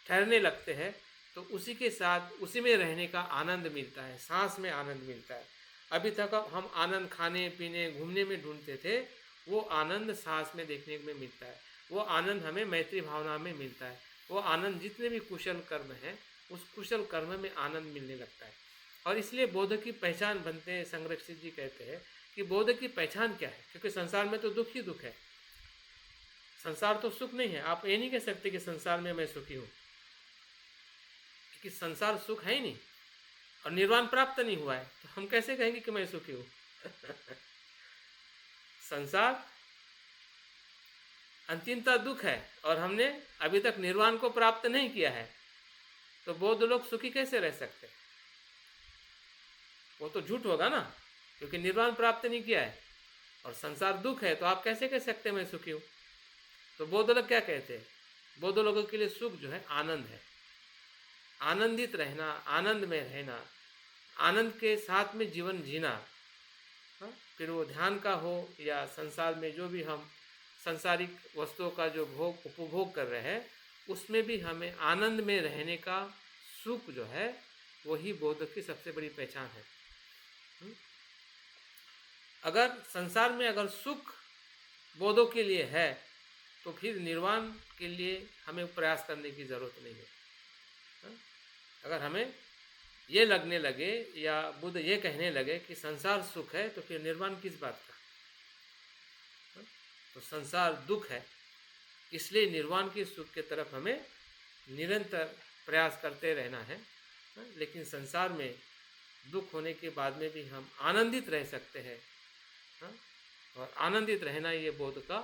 ठहरने लगते हैं तो उसी के साथ उसी में रहने का आनंद मिलता है, सांस में आनंद मिलता है। अभी तक हम आनंद खाने पीने घूमने में ढूंढते थे, वो आनंद सांस में देखने में मिलता है, वो आनंद हमें मैत्री भावना में मिलता है, वो आनंद जितने भी कुशल कर्म हैं उस कुशल कर्म में आनंद मिलने लगता है। और इसलिए बोध की पहचान बनते हैं, संरक्षित जी कहते हैं कि बोध की पहचान क्या है, क्योंकि संसार में तो दुख ही दुख है, संसार तो सुख नहीं है। आप ये नहीं कह सकते कि संसार में मैं सुखी हूँ, क्योंकि संसार सुख है ही नहीं और निर्वाण प्राप्त नहीं हुआ है, तो हम कैसे कहेंगे कि मैं सुखी हूँ। संसार अंतिमता दुख है और हमने अभी तक निर्वाण को प्राप्त नहीं किया है, तो बौद्ध लोग सुखी कैसे रह सकते? वो तो झूठ होगा ना, क्योंकि निर्वाण प्राप्त नहीं किया है और संसार दुख है, तो आप कैसे कह सकते हैं मैं सुखी हूँ? तो बौद्ध लोग क्या कहते हैं? बौद्ध लोगों के लिए सुख जो है आनंद है, आनंदित रहना, आनंद में रहना, आनंद के साथ में जीवन जीना। हाँ? फिर वो ध्यान का हो या संसार में जो भी हम संसारिक वस्तुओं का जो उपभोग कर रहे हैं उसमें भी हमें आनंद में रहने का सुख जो है वही बौद्ध की सबसे बड़ी पहचान है। अगर संसार में अगर सुख बौद्धों के लिए है तो फिर निर्वाण के लिए हमें प्रयास करने की ज़रूरत नहीं है। अगर हमें ये लगने लगे या बुद्ध ये कहने लगे कि संसार सुख है तो फिर निर्वाण किस बात का? तो संसार दुख है, इसलिए निर्वाण की सुख के तरफ हमें निरंतर प्रयास करते रहना है। लेकिन संसार में दुख होने के बाद में भी हम आनंदित रह सकते हैं, और आनंदित रहना ये बौद्ध का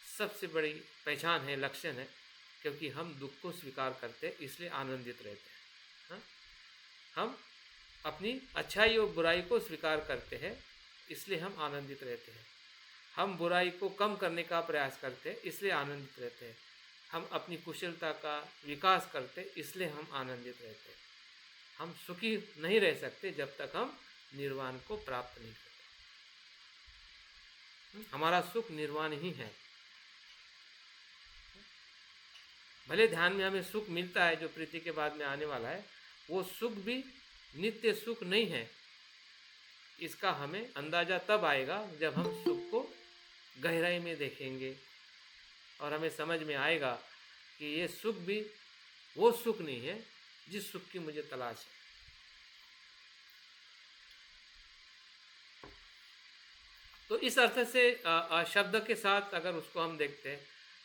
सबसे बड़ी पहचान है, लक्षण है, क्योंकि हम दुख को स्वीकार करते इसलिए आनंदित रहते हैं। हम अपनी अच्छाई और बुराई को स्वीकार करते हैं इसलिए हम आनंदित रहते हैं। हम बुराई को कम करने का प्रयास करते हैं इसलिए आनंदित रहते हैं। हम अपनी कुशलता का विकास करते इसलिए हम आनंदित रहते हैं। हम सुखी नहीं रह सकते जब तक हम निर्वाण को प्राप्त नहीं करते। हमारा सुख निर्वाण ही है। भले ध्यान में हमें सुख मिलता है जो प्रीति के बाद में आने वाला है, वो सुख भी नित्य सुख नहीं है। इसका हमें अंदाजा तब आएगा जब हम सुख को गहराई में देखेंगे और हमें समझ में आएगा कि ये सुख भी वो सुख नहीं है जिस सुख की मुझे तलाश है। तो इस अर्थ से शब्द के साथ अगर उसको हम देखते हैं,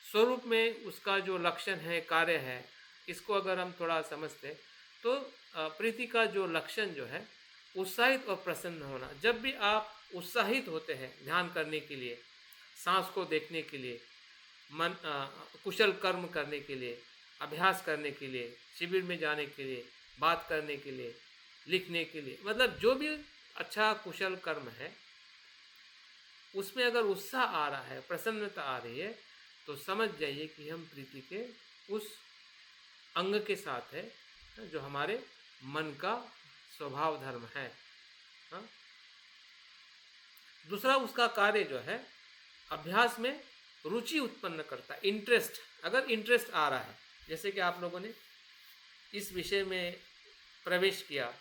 स्वरूप में उसका जो लक्षण है, कार्य है, इसको अगर हम थोड़ा समझते तो प्रीति का जो लक्षण जो है उत्साहित और प्रसन्न होना। जब भी आप उत्साहित होते हैं ध्यान करने के लिए, सांस को देखने के लिए, मन कुशल कर्म करने के लिए, अभ्यास करने के लिए, शिविर में जाने के लिए, बात करने के लिए, लिखने के लिए, मतलब जो भी अच्छा कुशल कर्म है उसमें अगर उत्साह आ रहा है, प्रसन्नता आ रही है, तो समझ जाइए कि हम प्रीति के उस अंग के साथ है जो हमारे मन का स्वभाव धर्म है। दूसरा उसका कार्य जो है अभ्यास में रुचि उत्पन्न करता है, इंटरेस्ट। अगर इंटरेस्ट आ रहा है, जैसे कि आप लोगों ने इस विषय में प्रवेश किया,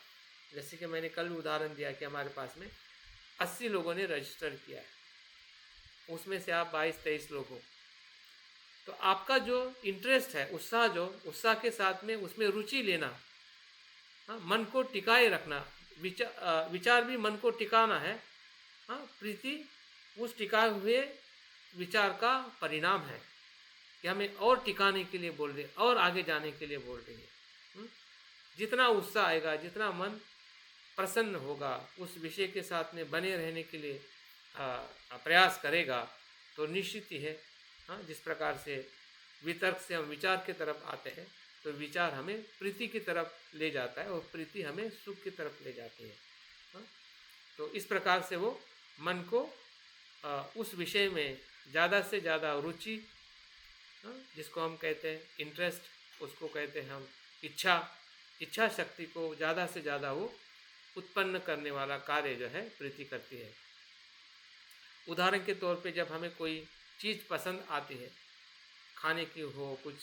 जैसे कि मैंने कल उदाहरण दिया कि हमारे पास में 80 लोगों ने रजिस्टर किया है, उसमें से आप 22-23 लोग हो, तो आपका जो इंटरेस्ट है, उत्साह के साथ में उसमें रुचि लेना, हाँ, मन को टिकाए रखना, विचार भी मन को टिकाना है। हाँ, प्रीति उस टिकाए हुए विचार का परिणाम है कि हमें और टिकाने के लिए बोल रहे, और आगे जाने के लिए बोल रही है। जितना उत्साह आएगा, जितना मन प्रसन्न होगा, उस विषय के साथ में बने रहने के लिए प्रयास करेगा, तो निश्चित ही है, हाँ, जिस प्रकार से वितर्क से हम विचार की तरफ आते हैं, तो विचार हमें प्रीति की तरफ ले जाता है और प्रीति हमें सुख की तरफ ले जाती है। हाँ, तो इस प्रकार से वो मन को उस विषय में ज़्यादा से ज़्यादा रुचि, जिसको हम कहते हैं इंटरेस्ट, उसको कहते हैं हम इच्छा शक्ति को ज़्यादा से ज़्यादा वो उत्पन्न करने वाला कार्य जो है प्रीति करती है। उदाहरण के तौर पे जब हमें कोई चीज़ पसंद आती है, खाने की हो, कुछ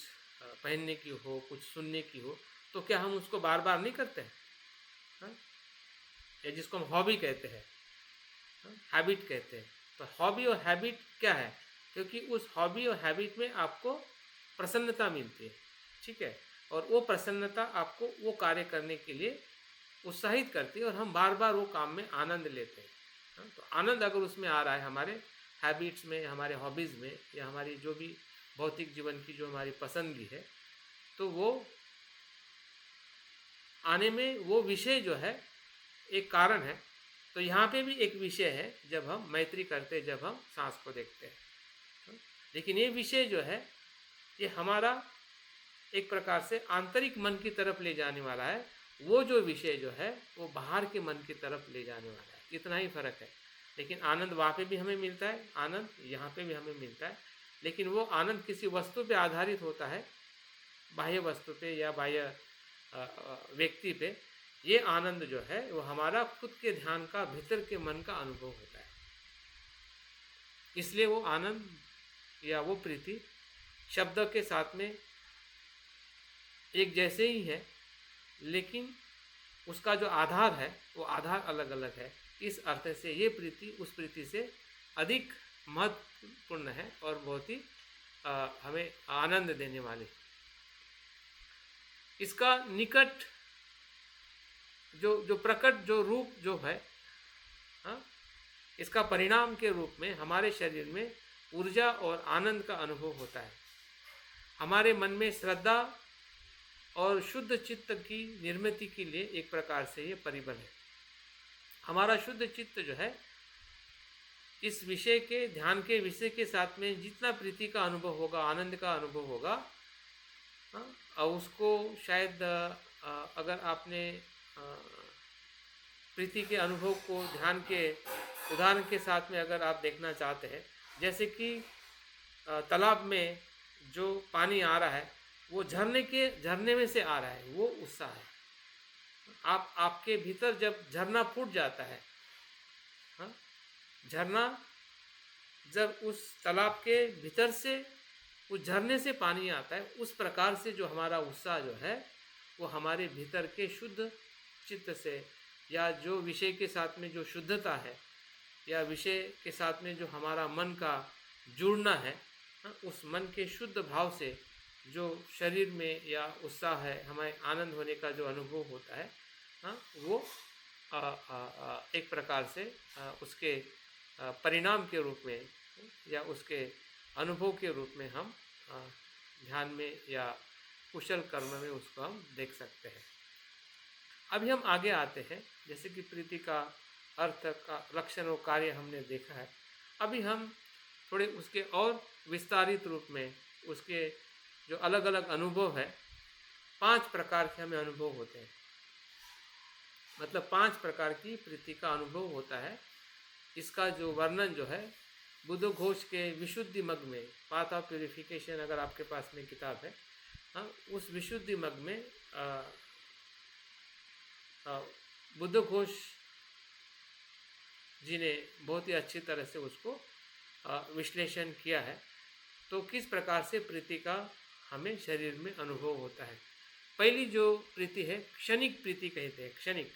पहनने की हो, कुछ सुनने की हो, तो क्या हम उसको बार बार नहीं करते हैं? हाँ? या जिसको हम हॉबी कहते हैं, हैबिट कहते हैं। तो हॉबी और हैबिट क्या है? क्योंकि उस हॉबी और हैबिट में आपको प्रसन्नता मिलती है, ठीक है, और वो प्रसन्नता आपको वो कार्य करने के लिए उत्साहित करती है और हम बार बार वो काम में आनंद लेते हैं। तो आनंद अगर उसमें आ रहा है, हमारे हैबिट्स में, हमारे हॉबीज़ में, या हमारी जो भी भौतिक जीवन की जो हमारी पसंदगी है, तो वो आने में वो विषय जो है एक कारण है। तो यहाँ पे भी एक विषय है, जब हम मैत्री करते हैं, जब हम सांस को देखते हैं, लेकिन ये विषय जो है ये हमारा एक प्रकार से आंतरिक मन की तरफ ले जाने वाला है। वो जो विषय जो है वो बाहर के मन की तरफ ले जाने वाला है, इतना ही फर्क है। लेकिन आनंद वहाँ पे भी हमें मिलता है, आनंद यहाँ पे भी हमें मिलता है, लेकिन वो आनंद किसी वस्तु पे आधारित होता है, बाह्य वस्तु पे या बाह्य व्यक्ति पे। ये आनंद जो है वो हमारा खुद के ध्यान का, भीतर के मन का अनुभव होता है। इसलिए वो आनंद या वो प्रीति शब्द के साथ में एक जैसे ही है, लेकिन उसका जो आधार है वो आधार अलग अलग है। इस अर्थ से ये प्रीति उस प्रीति से अधिक महत्वपूर्ण है और बहुत ही हमें आनंद देने वाली। इसका निकट जो प्रकट जो रूप जो है, हाँ, इसका परिणाम के रूप में हमारे शरीर में ऊर्जा और आनंद का अनुभव होता है। हमारे मन में श्रद्धा और शुद्ध चित्त की निर्मिति के लिए एक प्रकार से ये परिबल है। हमारा शुद्ध चित्त जो है इस विषय के, ध्यान के विषय के साथ में जितना प्रीति का अनुभव होगा, आनंद का अनुभव होगा, और उसको शायद अगर आपने प्रीति के अनुभव को ध्यान के उदाहरण के साथ में अगर आप देखना चाहते हैं, जैसे कि तालाब में जो पानी आ रहा है वो झरने में से आ रहा है, वो उत्साह है। आपके भीतर जब झरना फूट जाता है, हाँ, झरना जब उस तालाब के भीतर से उस झरने से पानी आता है, उस प्रकार से जो हमारा उत्साह जो है वो हमारे भीतर के शुद्ध चित्त से, या जो विषय के साथ में जो शुद्धता है, या विषय के साथ में जो हमारा मन का जुड़ना है, उस मन के शुद्ध भाव से जो शरीर में या उत्साह है, हमें आनंद होने का जो अनुभव होता है, वो एक प्रकार से उसके परिणाम के रूप में या उसके अनुभव के रूप में हम ध्यान में या कुशल कर्म में उसको हम देख सकते हैं। अभी हम आगे आते हैं, जैसे कि प्रीति का अर्थ का लक्षण और कार्य हमने देखा है। अभी हम थोड़े उसके और विस्तारित रूप में उसके जो अलग अलग अनुभव है, 5 प्रकार के हमें अनुभव होते हैं, मतलब 5 प्रकार की प्रीति का अनुभव होता है। इसका जो वर्णन जो है बुद्ध घोष के विशुद्धि मग में, पाथ ऑफ प्यूरिफिकेशन अगर आपके पास में किताब है, हाँ, उस विशुद्धि मग में बुद्ध घोष जी ने बहुत ही अच्छी तरह से उसको विश्लेषण किया है। तो किस प्रकार से प्रीति का हमें शरीर में अनुभव होता है। पहली जो प्रीति है क्षणिक प्रीति कहते हैं। क्षणिक,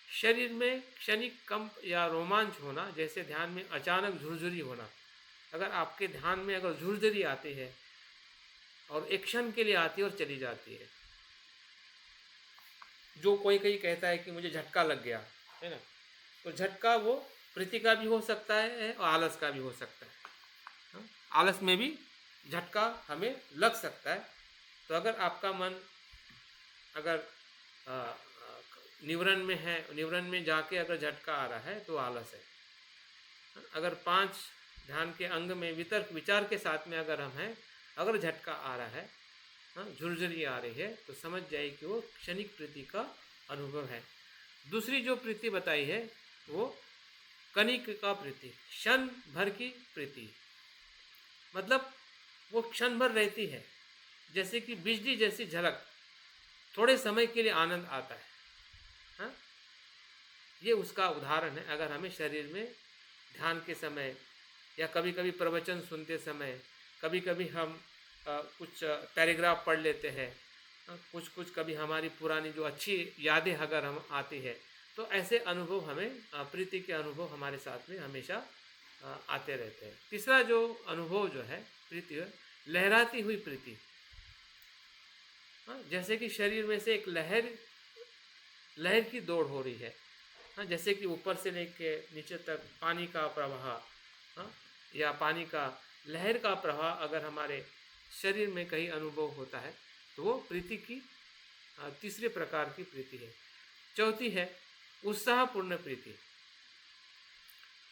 शरीर में क्षणिक कंप या रोमांच होना, जैसे ध्यान में अचानक झुरझुरी होना। अगर आपके ध्यान में अगर झुरझुरी आती है और एक क्षण के लिए आती है और चली जाती है, जो कोई कहता है कि मुझे झटका लग गया है ना, तो झटका वो प्रीति का भी हो सकता है और आलस का भी हो सकता है। हाँ? आलस में भी झटका हमें लग सकता है। तो अगर आपका मन अगर निवरण में है, निवरण में जाके अगर झटका आ रहा है तो आलस है। अगर 5 ध्यान के अंग में वितर्क विचार के साथ में अगर हम हैं, अगर झटका आ रहा है, झुरझुरी आ रही है, तो समझ जाइए कि वो क्षणिक प्रीति का अनुभव है। दूसरी जो प्रीति बताई है वो कनिक का प्रीति, क्षण भर की प्रीति, मतलब वो क्षण भर रहती है, जैसे कि बिजली जैसी झलक, थोड़े समय के लिए आनंद आता है। हाँ? ये उसका उदाहरण है। अगर हमें शरीर में ध्यान के समय या कभी कभी प्रवचन सुनते समय, कभी कभी हम कुछ पैराग्राफ पढ़ लेते हैं, कुछ कभी हमारी पुरानी जो अच्छी यादें अगर हम आती है, तो ऐसे अनुभव हमें प्रीति के अनुभव हमारे साथ में हमेशा आते रहते हैं। तीसरा जो अनुभव जो है प्रीति, लहराती हुई प्रीति। जैसे कि शरीर में से एक लहर की दौड़ हो रही है। जैसे कि ऊपर से लेके नीचे तक पानी का प्रवाह, या पानी का लहर का प्रवाह अगर हमारे शरीर में कहीं अनुभव होता है, तो वो प्रीति की तीसरे प्रकार की प्रीति है। चौथी है उत्साहपूर्ण प्रीति।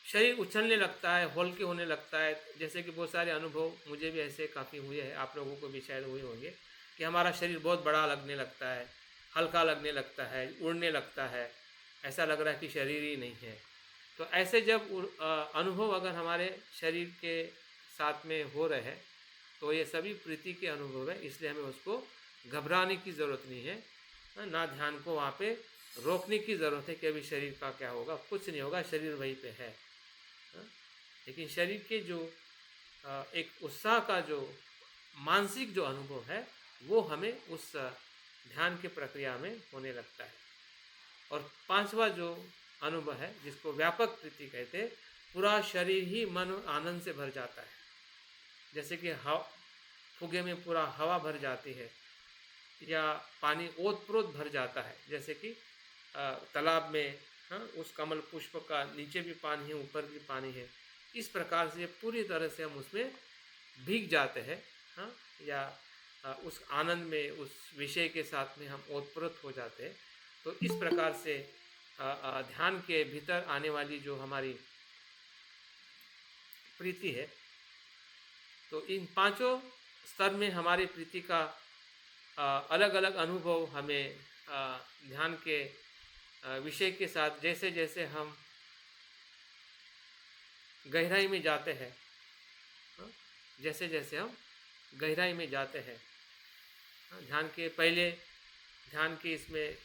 शरीर उछलने लगता है, हल्के होने लगता है। जैसे कि बहुत सारे अनुभव मुझे भी ऐसे काफ़ी हुए हैं, आप लोगों को भी शायद हुए होंगे, कि हमारा शरीर बहुत बड़ा लगने लगता है, हल्का लगने लगता है, उड़ने लगता है, ऐसा लग रहा है कि शरीर ही नहीं है। तो ऐसे जब अनुभव अगर हमारे शरीर के साथ में हो रहे हैं, तो ये सभी प्रीति के अनुभव है। इसलिए हमें उसको घबराने की ज़रूरत नहीं है, ना ध्यान को वहाँ पे रोकने की ज़रूरत है कि अभी शरीर का क्या होगा। कुछ नहीं होगा, शरीर वहीं पे है। लेकिन शरीर के जो एक उत्साह का जो मानसिक जो अनुभव है, वो हमें उस ध्यान की प्रक्रिया में होने लगता है। और 5वां जो अनुभव है, जिसको व्यापक प्रीति कहते हैं, पूरा शरीर ही मन और आनंद से भर जाता है। जैसे कि फुगे में पूरा हवा भर जाती है, या पानी ओतप्रोत भर जाता है। जैसे कि तालाब में उस कमल पुष्प का नीचे भी पानी है, ऊपर भी पानी है। इस प्रकार से पूरी तरह से हम उसमें भीग जाते हैं, या उस आनंद में, उस विषय के साथ में हम ओतप्रोत हो जाते हैं। तो इस प्रकार से ध्यान के भीतर आने वाली जो हमारी प्रीति है, तो इन 5 स्तर में हमारी प्रीति का अलग अलग अनुभव हमें ध्यान के विषय के साथ जैसे जैसे हम गहराई में जाते हैं, जैसे जैसे हम गहराई में जाते हैं, ध्यान के इसमें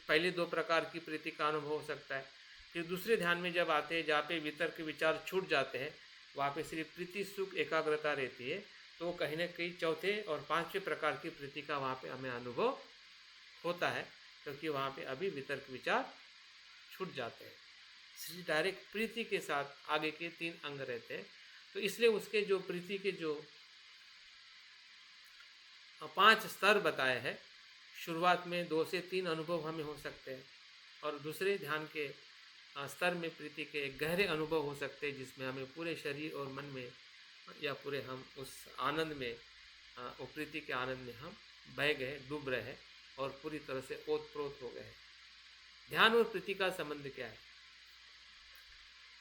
पहले 2 प्रकार की प्रीति का अनुभव हो सकता है। फिर दूसरे ध्यान में जब आते हैं, जहाँ पे वितर्क के विचार छूट जाते हैं, वहाँ पे सिर्फ प्रीति सुख एकाग्रता रहती है। तो कहीं ना कहीं चौथे और 5वें प्रकार की प्रीति का वहाँ पे हमें अनुभव होता है, क्योंकि वहाँ पे अभी वितर्क विचार छूट जाते हैं। सिर्फ डायरेक्ट प्रीति के साथ आगे के 3 अंग रहते हैं। तो इसलिए उसके जो प्रीति के जो 5 स्तर बताए हैं, शुरुआत में 2 से 3 अनुभव हमें हो सकते हैं, और दूसरे ध्यान के स्तर में प्रीति के गहरे अनुभव हो सकते हैं, जिसमें हमें पूरे शरीर और मन में, या पूरे हम उस आनंद में, वो प्रीति के आनंद में हम बह गए, डूब रहे हैं और पूरी तरह से ओतप्रोत हो गए। ध्यान और प्रीति का संबंध क्या है?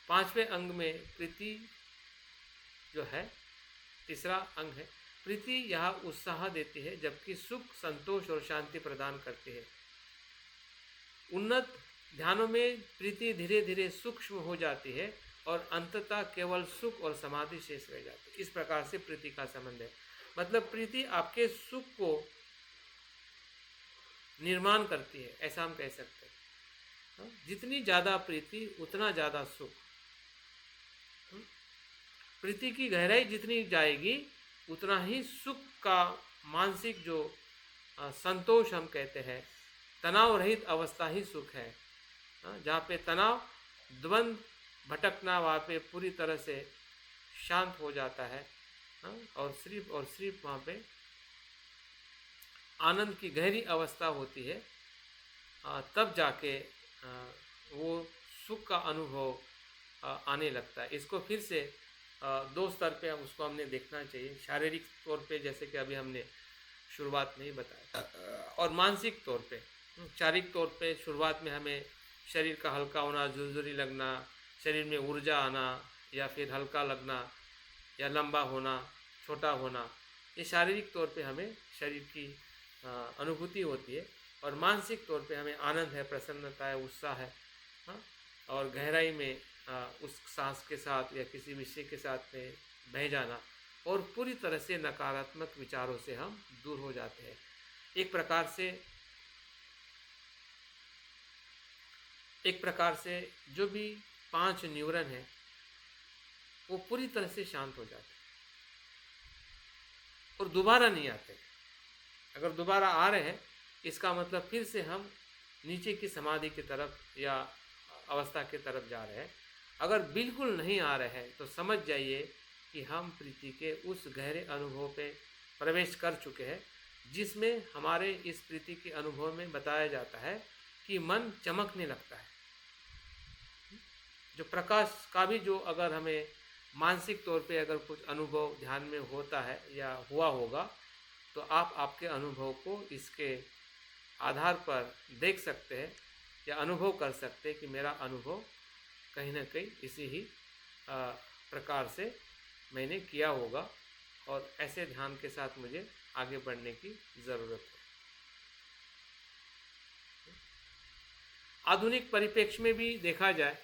5वें अंग में प्रीति जो है, तीसरा अंग है। प्रीति यह उत्साह देती है, जबकि सुख, संतोष और शांति प्रदान करती है। उन्नत ध्यानों में प्रीति धीरे धीरे सूक्ष्म हो जाती है और अंततः केवल सुख और समाधि शेष रह जाती है। इस प्रकार से प्रीति का संबंध है। मतलब प्रीति आपके सुख को निर्माण करती है, ऐसा हम कह सकते हैं। जितनी ज़्यादा प्रीति उतना ज़्यादा सुख। प्रीति की गहराई जितनी जाएगी उतना ही सुख का मानसिक जो संतोष हम कहते हैं, तनाव रहित अवस्था ही सुख है। जहाँ पे तनाव, द्वंद्व, भटकना वहाँ पे पूरी तरह से शांत हो जाता है। और सिर्फ वहाँ पे आनंद की गहरी अवस्था होती है। तब जाके वो सुख का अनुभव आने लगता है। इसको फिर से दो स्तर पे उसको हमने देखना चाहिए। शारीरिक तौर पे जैसे कि अभी हमने शुरुआत में ही बताया, और मानसिक तौर पे। शारीरिक तौर पे शुरुआत में हमें शरीर का हल्का होना, झुरझुरी लगना, शरीर में ऊर्जा आना, या फिर हल्का लगना, या लंबा होना, छोटा होना, ये शारीरिक तौर पे हमें शरीर की अनुभूति होती है। और मानसिक तौर पे हमें आनंद है, प्रसन्नता है, उत्साह है। और गहराई में उस सांस के साथ या किसी विषय के साथ में बह जाना, और पूरी तरह से नकारात्मक विचारों से हम दूर हो जाते हैं। एक प्रकार से जो भी 5 न्यूरॉन हैं वो पूरी तरह से शांत हो जाते हैं और दोबारा नहीं आते। अगर दोबारा आ रहे हैं इसका मतलब फिर से हम नीचे की समाधि की तरफ या अवस्था की तरफ जा रहे हैं। अगर बिल्कुल नहीं आ रहे हैं तो समझ जाइए कि हम प्रीति के उस गहरे अनुभव पे प्रवेश कर चुके हैं, जिसमें हमारे इस प्रीति के अनुभव में बताया जाता है कि मन चमकने लगता है। जो प्रकाश का भी जो अगर हमें मानसिक तौर पे अगर कुछ अनुभव ध्यान में होता है या हुआ होगा, तो आप आपके अनुभव को इसके आधार पर देख सकते हैं या अनुभव कर सकते हैं कि मेरा अनुभव कहीं ना कहीं इसी ही प्रकार से मैंने किया होगा, और ऐसे ध्यान के साथ मुझे आगे बढ़ने की ज़रूरत है। आधुनिक परिप्रेक्ष्य में भी देखा जाए,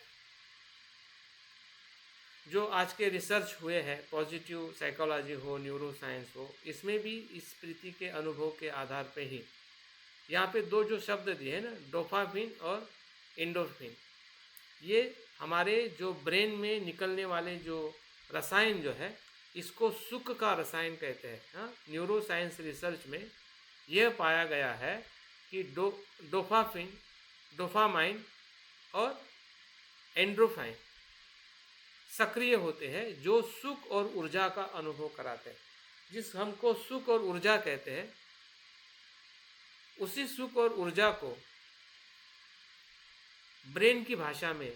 जो आज के रिसर्च हुए हैं, पॉजिटिव साइकोलॉजी हो, न्यूरो साइंस हो, इसमें भी इस प्रीति के अनुभव के आधार पे ही यहाँ पे 2 जो शब्द दिए हैं ना, डोपामिन और एंडोर्फिन, ये हमारे जो ब्रेन में निकलने वाले जो रसायन जो है, इसको सुख का रसायन कहते हैं। न्यूरो साइंस रिसर्च में यह पाया गया है कि डोपामाइन और एंड्रोफाइन सक्रिय होते हैं, जो सुख और ऊर्जा का अनुभव कराते हैं। जिस हमको सुख और ऊर्जा कहते हैं, उसी सुख और ऊर्जा को ब्रेन की भाषा में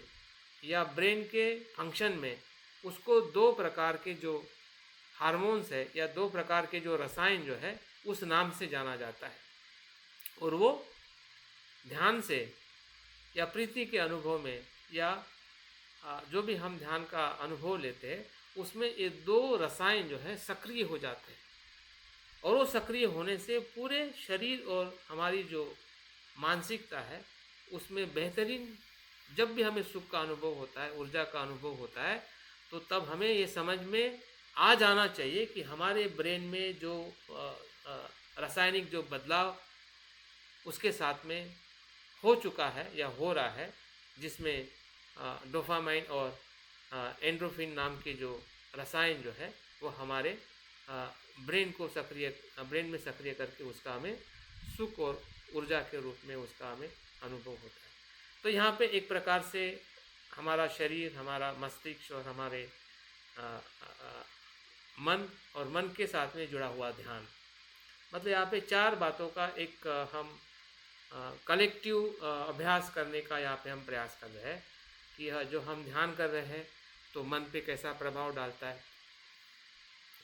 या ब्रेन के फंक्शन में उसको 2 प्रकार के जो हार्मोन्स है या 2 प्रकार के जो रसायन जो है उस नाम से जाना जाता है। और वो ध्यान से या प्रीति के अनुभव में या जो भी हम ध्यान का अनुभव लेते हैं, उसमें ये 2 रसायन जो है सक्रिय हो जाते हैं, और वो सक्रिय होने से पूरे शरीर और हमारी जो मानसिकता है उसमें बेहतरीन, जब भी हमें सुख का अनुभव होता है, ऊर्जा का अनुभव होता है, तो तब हमें ये समझ में आ जाना चाहिए कि हमारे ब्रेन में जो रासायनिक जो बदलाव उसके साथ में हो चुका है या हो रहा है, जिसमें डोपामाइन और एंड्रोफिन नाम के जो रसायन जो है वो हमारे ब्रेन में सक्रिय करके उसका हमें सुख और ऊर्जा के रूप में उसका हमें अनुभव होता है। तो यहाँ पे एक प्रकार से हमारा शरीर, हमारा मस्तिष्क और हमारे मन और मन के साथ में जुड़ा हुआ ध्यान, मतलब यहाँ पे 4 बातों का एक हम कलेक्टिव अभ्यास करने का यहाँ पे हम प्रयास कर रहे हैं कि यह जो हम ध्यान कर रहे हैं तो मन पे कैसा प्रभाव डालता है,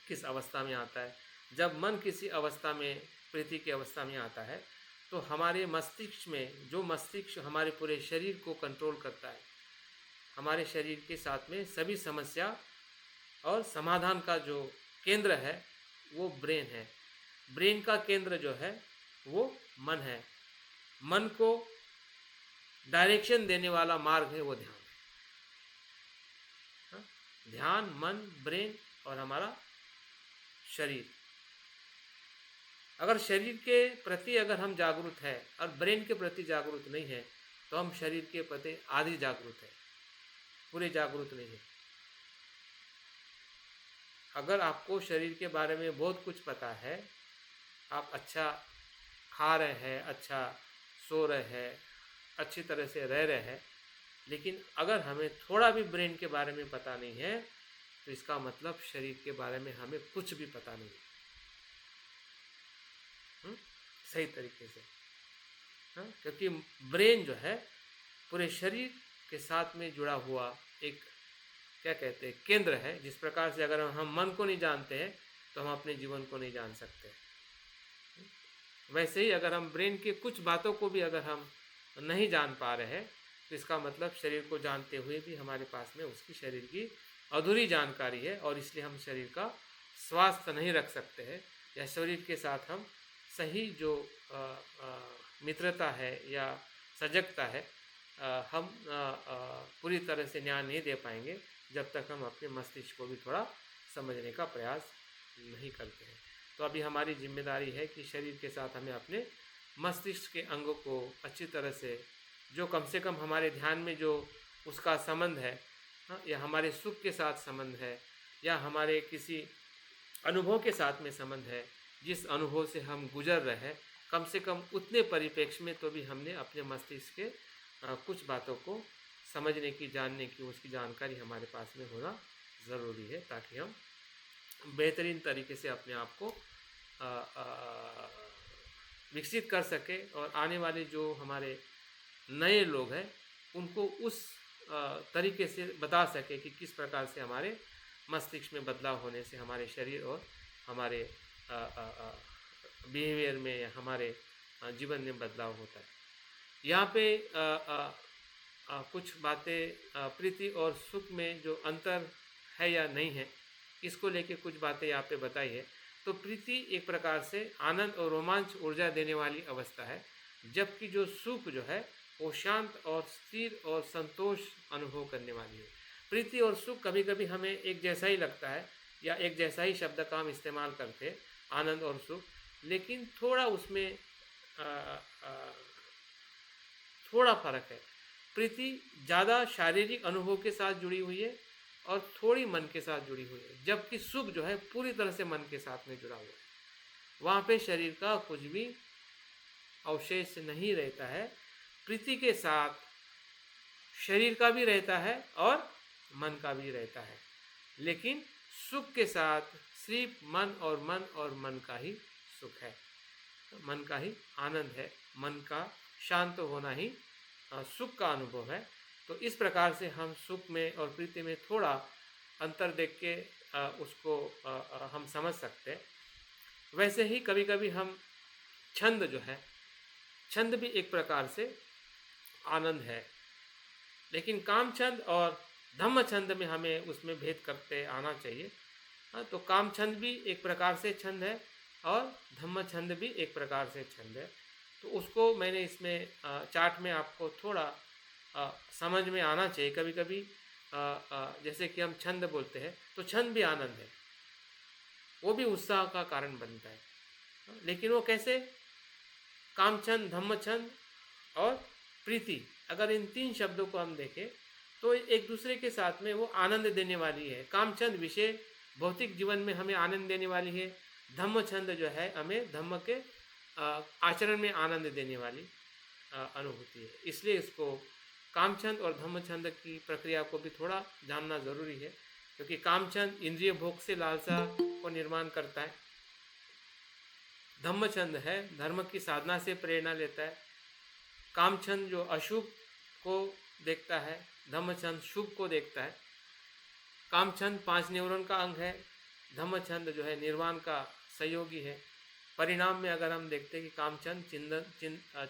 किस अवस्था में आता है। जब मन किसी अवस्था में, प्रीति की अवस्था में आता है, तो हमारे मस्तिष्क में, जो मस्तिष्क हमारे पूरे शरीर को कंट्रोल करता है, हमारे शरीर के साथ में सभी समस्या और समाधान का जो केंद्र है वो ब्रेन है। ब्रेन का केंद्र जो है वो मन है। मन को डायरेक्शन देने वाला मार्ग है वो ध्यान है। ध्यान, मन, ब्रेन और हमारा शरीर। अगर शरीर के प्रति अगर हम जागरूक हैं और ब्रेन के प्रति जागरूक नहीं है, तो हम शरीर के प्रति आधी जागरूक है, पूरे जागरूक नहीं है। अगर आपको शरीर के बारे में बहुत कुछ पता है, आप अच्छा खा रहे हैं, अच्छा सो रहे हैं, अच्छी तरह से रह रहे हैं, लेकिन अगर हमें थोड़ा भी ब्रेन के बारे में पता नहीं है तो इसका मतलब शरीर के बारे में हमें कुछ भी पता नहीं है। सही तरीके से, क्योंकि ब्रेन जो है पूरे शरीर के साथ में जुड़ा हुआ एक क्या कहते हैं केंद्र है। जिस प्रकार से अगर हम मन को नहीं जानते हैं तो हम अपने जीवन को नहीं जान सकते। वैसे ही अगर हम ब्रेन के कुछ बातों को भी अगर हम नहीं जान पा रहे हैं तो इसका मतलब शरीर को जानते हुए भी हमारे पास में उसकी शरीर की अधूरी जानकारी है, और इसलिए हम शरीर का स्वास्थ्य नहीं रख सकते हैं, या शरीर के साथ हम सही जो मित्रता है या सजगता है हम पूरी तरह से न्याय नहीं दे पाएंगे जब तक हम अपने मस्तिष्क को भी थोड़ा समझने का प्रयास नहीं करते हैं। तो अभी हमारी जिम्मेदारी है कि शरीर के साथ हमें अपने मस्तिष्क के अंगों को अच्छी तरह से, जो कम से कम हमारे ध्यान में जो उसका संबंध है, या हमारे सुख के साथ संबंध है, या हमारे किसी अनुभव के साथ में संबंध है, जिस अनुभव से हम गुजर रहे हैं, कम से कम उतने परिप्रेक्ष्य में तो भी हमने अपने मस्तिष्क के कुछ बातों को समझने की, जानने की, उसकी जानकारी हमारे पास में होना ज़रूरी है, ताकि हम बेहतरीन तरीके से अपने आप को विकसित कर सके, और आने वाले जो हमारे नए लोग हैं उनको उस तरीके से बता सके कि किस प्रकार से हमारे मस्तिष्क में बदलाव होने से हमारे शरीर और हमारे बिहेवियर में या हमारे जीवन में बदलाव होता है। यहाँ पे कुछ बातें प्रीति और सुख में जो अंतर है या नहीं है, इसको लेके कुछ बातें यहाँ पे बताई है। तो प्रीति एक प्रकार से आनंद और रोमांच ऊर्जा देने वाली अवस्था है, जबकि जो सुख जो है वो शांत और स्थिर और संतोष अनुभव करने वाली है। प्रीति और सुख कभी कभी हमें एक जैसा ही लगता है, या एक जैसा ही शब्द का हम इस्तेमाल करते हैं, आनंद और सुख, लेकिन थोड़ा उसमें थोड़ा फर्क है। प्रीति ज़्यादा शारीरिक अनुभव के साथ जुड़ी हुई है और थोड़ी मन के साथ जुड़ी हुई है, जबकि सुख जो है पूरी तरह से मन के साथ में जुड़ा हुआ है। वहाँ पे शरीर का कुछ भी अवशेष नहीं रहता है। प्रीति के साथ शरीर का भी रहता है और मन का भी रहता है, लेकिन सुख के साथ सिर्फ मन और मन का ही सुख है, मन का ही आनंद है, मन का शांत होना ही सुख का अनुभव है। तो इस प्रकार से हम सुख में और प्रीति में थोड़ा अंतर देख के उसको हम समझ सकते हैं। वैसे ही कभी कभी हम छंद जो है, छंद भी एक प्रकार से आनंद है, लेकिन काम छंद और धम्म छंद में हमें उसमें भेद करते आना चाहिए। तो काम छंद भी एक प्रकार से छंद है और धम्म छंद भी एक प्रकार से छंद है। तो उसको मैंने इसमें चार्ट में आपको थोड़ा समझ में आना चाहिए। कभी कभी जैसे कि हम छंद बोलते हैं तो छंद भी आनंद है, वो भी उत्साह का कारण बनता है, लेकिन वो कैसे? काम छंद, धम्म छंद और प्रीति, अगर इन तीन शब्दों को हम देखें तो एक दूसरे के साथ में वो आनंद देने वाली है। काम छंद विषय भौतिक जीवन में हमें आनंद देने वाली है, धम्म छंद जो है हमें धम्म के आचरण में आनंद देने वाली अनुभूति है। इसलिए इसको काम छंद और धम्म छंद की प्रक्रिया को भी थोड़ा जानना ज़रूरी है, क्योंकि काम छंद इंद्रिय भोग से लालसा को निर्माण करता है, धम्म छंद है धर्म की साधना से प्रेरणा लेता है, काम छंद जो अशुभ को देखता है, धम्म छंद शुभ को देखता है। काम छंद 5 न्यूरॉन का अंग है, धम्म छंद जो है निर्वाण का सहयोगी है। परिणाम में अगर हम देखते हैं कि काम छंद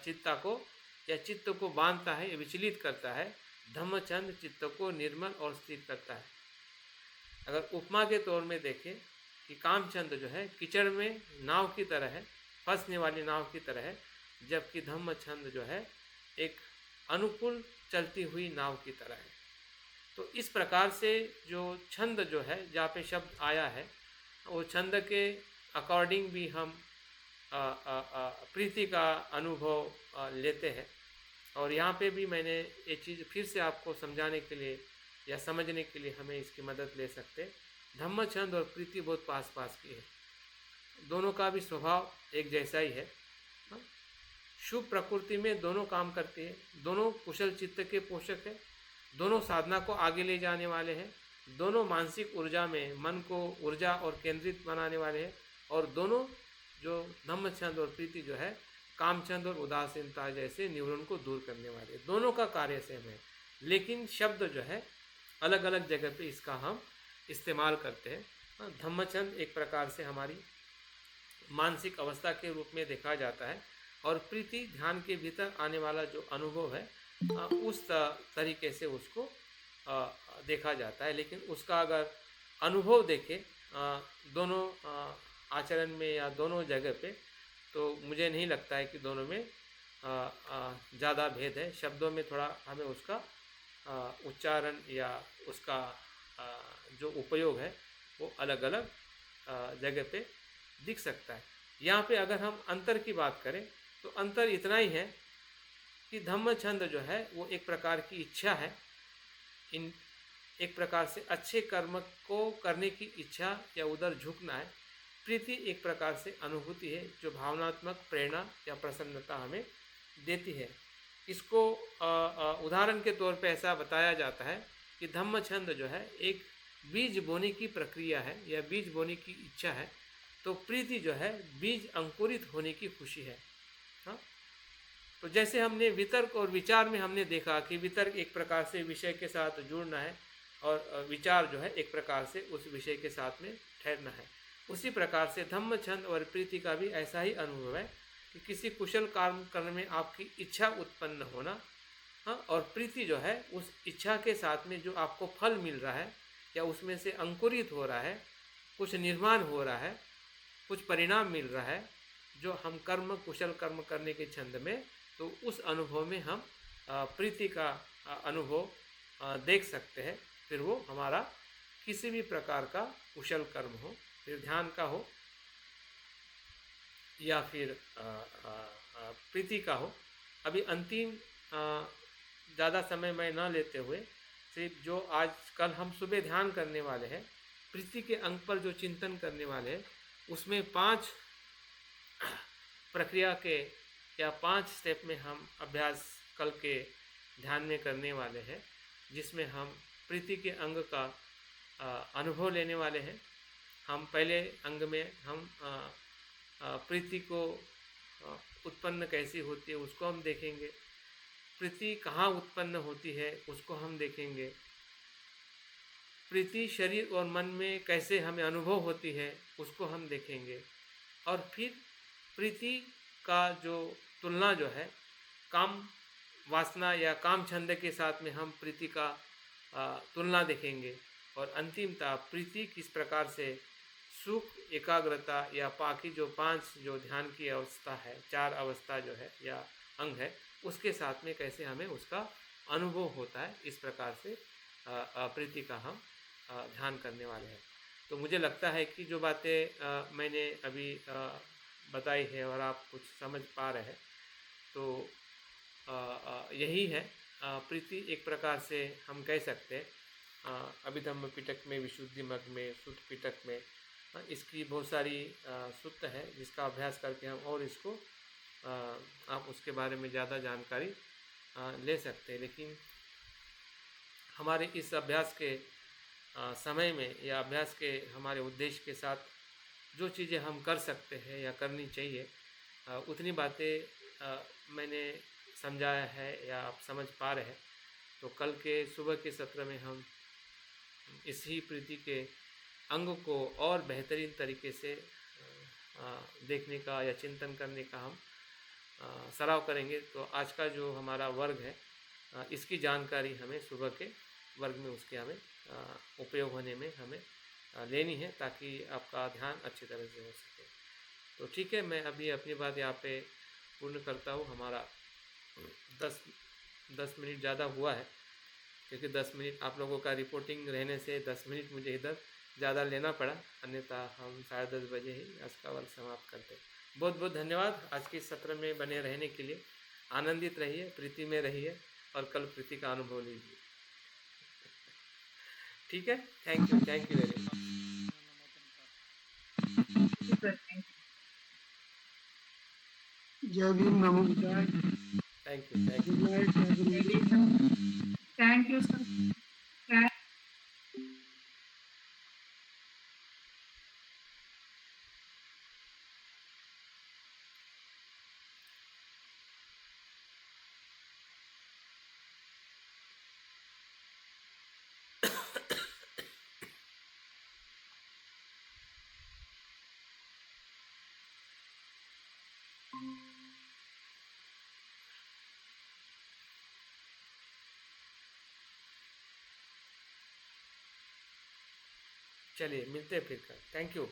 चित्ता को या चित्त को बांधता है, विचलित करता है, धम्म छंद चित्त को निर्मल और स्थिर करता है। अगर उपमा के तौर में देखें कि काम छंद जो है कीचड़ में नाव की तरह है, फंसने वाली नाव की तरह है, जबकि धम्म छंद जो है एक अनुकूल चलती हुई नाव की तरह है। तो इस प्रकार से जो छंद जो है जहाँ पे शब्द आया है, वो छंद के अकॉर्डिंग भी हम प्रीति का अनुभव लेते हैं। और यहाँ पे भी मैंने ये चीज़ फिर से आपको समझाने के लिए या समझने के लिए हमें इसकी मदद ले सकते धम्मचंद और प्रीति बहुत पास पास की है, दोनों का भी स्वभाव एक जैसा ही है। हाँ? शुभ प्रकृति में दोनों काम करते हैं, दोनों कुशल चित्त के पोषक है, दोनों साधना को आगे ले जाने वाले हैं, दोनों मानसिक ऊर्जा में मन को ऊर्जा और केंद्रित बनाने वाले हैं, और दोनों जो धम्मचंद और प्रीति जो है कामचंद और उदासीनता जैसे न्यूरॉन को दूर करने वाले, दोनों का कार्य सेम है, लेकिन शब्द जो है अलग अलग जगह पे इसका हम इस्तेमाल करते हैं। हाँ, धम्मचंद एक प्रकार से हमारी मानसिक अवस्था के रूप में देखा जाता है, और प्रीति ध्यान के भीतर आने वाला जो अनुभव है उस तरीके से उसको देखा जाता है। लेकिन उसका अगर अनुभव देखें दोनों आचरण में या दोनों जगह पे, तो मुझे नहीं लगता है कि दोनों में ज़्यादा भेद है। शब्दों में थोड़ा हमें उसका उच्चारण या उसका जो उपयोग है वो अलग अलग जगह पे दिख सकता है। यहाँ पे अगर हम अंतर की बात करें तो अंतर इतना ही है कि धम्मचंद जो है वो एक प्रकार की इच्छा है, इन एक प्रकार से अच्छे कर्म को करने की इच्छा या उधर झुकना है। प्रीति एक प्रकार से अनुभूति है जो भावनात्मक प्रेरणा या प्रसन्नता हमें देती है। इसको उदाहरण के तौर पे ऐसा बताया जाता है कि धम्मचंद जो है एक बीज बोने की प्रक्रिया है या बीज बोने की इच्छा है, तो प्रीति जो है बीज अंकुरित होने की खुशी है। हाँ, तो जैसे हमने वितर्क और विचार में हमने देखा कि वितर्क एक प्रकार से विषय के साथ जुड़ना है और विचार जो है एक प्रकार से उस विषय के साथ में ठहरना है, उसी प्रकार से धम्मचंद और प्रीति का भी ऐसा ही अनुभव है कि किसी कुशल काम करने में आपकी इच्छा उत्पन्न होना। हाँ, और प्रीति जो है उस इच्छा के साथ में जो आपको फल मिल रहा है या उसमें से अंकुरित हो रहा है, कुछ निर्माण हो रहा है, कुछ परिणाम मिल रहा है जो हम कर्म कुशल कर्म करने के छंद में, तो उस अनुभव में हम प्रीति का अनुभव देख सकते हैं। फिर वो हमारा किसी भी प्रकार का कुशल कर्म हो, फिर ध्यान का हो या फिर प्रीति का हो। अभी अंतिम ज़्यादा समय मैं न लेते हुए सिर्फ जो आज कल हम सुबह ध्यान करने वाले हैं, प्रीति के अंग पर जो चिंतन करने वाले हैं, उसमें 5 प्रक्रिया के या 5 स्टेप में हम अभ्यास कल के ध्यान में करने वाले हैं, जिसमें हम प्रीति के अंग का अनुभव लेने वाले हैं। हम पहले अंग में हम प्रीति को उत्पन्न कैसी होती है उसको हम देखेंगे, प्रीति कहाँ उत्पन्न होती है उसको हम देखेंगे, प्रीति शरीर और मन में कैसे हमें अनुभव होती है उसको हम देखेंगे, और फिर प्रीति का जो तुलना जो है काम वासना या काम छंद के साथ में हम प्रीति का तुलना देखेंगे, और अंतिमतः प्रीति किस प्रकार से सुख एकाग्रता या बाकी जो 5 जो ध्यान की अवस्था है, 4 अवस्था जो है या अंग है, उसके साथ में कैसे हमें उसका अनुभव होता है, इस प्रकार से प्रीति का हम ध्यान करने वाले हैं। तो मुझे लगता है कि जो बातें मैंने अभी बताई है और आप कुछ समझ पा रहे हैं, तो यही है प्रीति। एक प्रकार से हम कह सकते हैं अभिधम्म पिटक में, विशुद्धि मग में, सुत पिटक में इसकी बहुत सारी सूत्र है जिसका अभ्यास करके हम और इसको आप उसके बारे में ज़्यादा जानकारी ले सकते हैं। लेकिन हमारे इस अभ्यास के समय में या अभ्यास के हमारे उद्देश्य के साथ जो चीज़ें हम कर सकते हैं या करनी चाहिए, उतनी बातें मैंने समझाया है या आप समझ पा रहे हैं। तो कल के सुबह के सत्र में हम इसी प्रीति के अंग को और बेहतरीन तरीके से देखने का या चिंतन करने का हम सराव करेंगे। तो आज का जो हमारा वर्ग है इसकी जानकारी हमें सुबह के वर्ग में उसके हमें उपयोग होने में हमें लेनी है, ताकि आपका ध्यान अच्छी तरह से हो सके। तो ठीक है, मैं अभी अपनी बात यहाँ पे पूर्ण करता हूँ। हमारा 10 मिनट ज़्यादा हुआ है, क्योंकि 10 मिनट आप लोगों का रिपोर्टिंग रहने से 10 मिनट मुझे इधर ज़्यादा लेना पड़ा, अन्यथा हम 10:30 बजे ही आज का वर्ग समाप्त करते। बहुत बहुत धन्यवाद आज के सत्र में बने रहने के लिए। आनंदित रहिए, प्रीति में रहिए और कल प्रीति का अनुभव लीजिए। ठीक है, थैंक यू वेरी मच। करते हैं। जय भीम, नमो बुद्धाय। Thank you, thank you. Good night, जय गुरु। Thank you sir. चलिए मिलते हैं फिर कल। Thank you.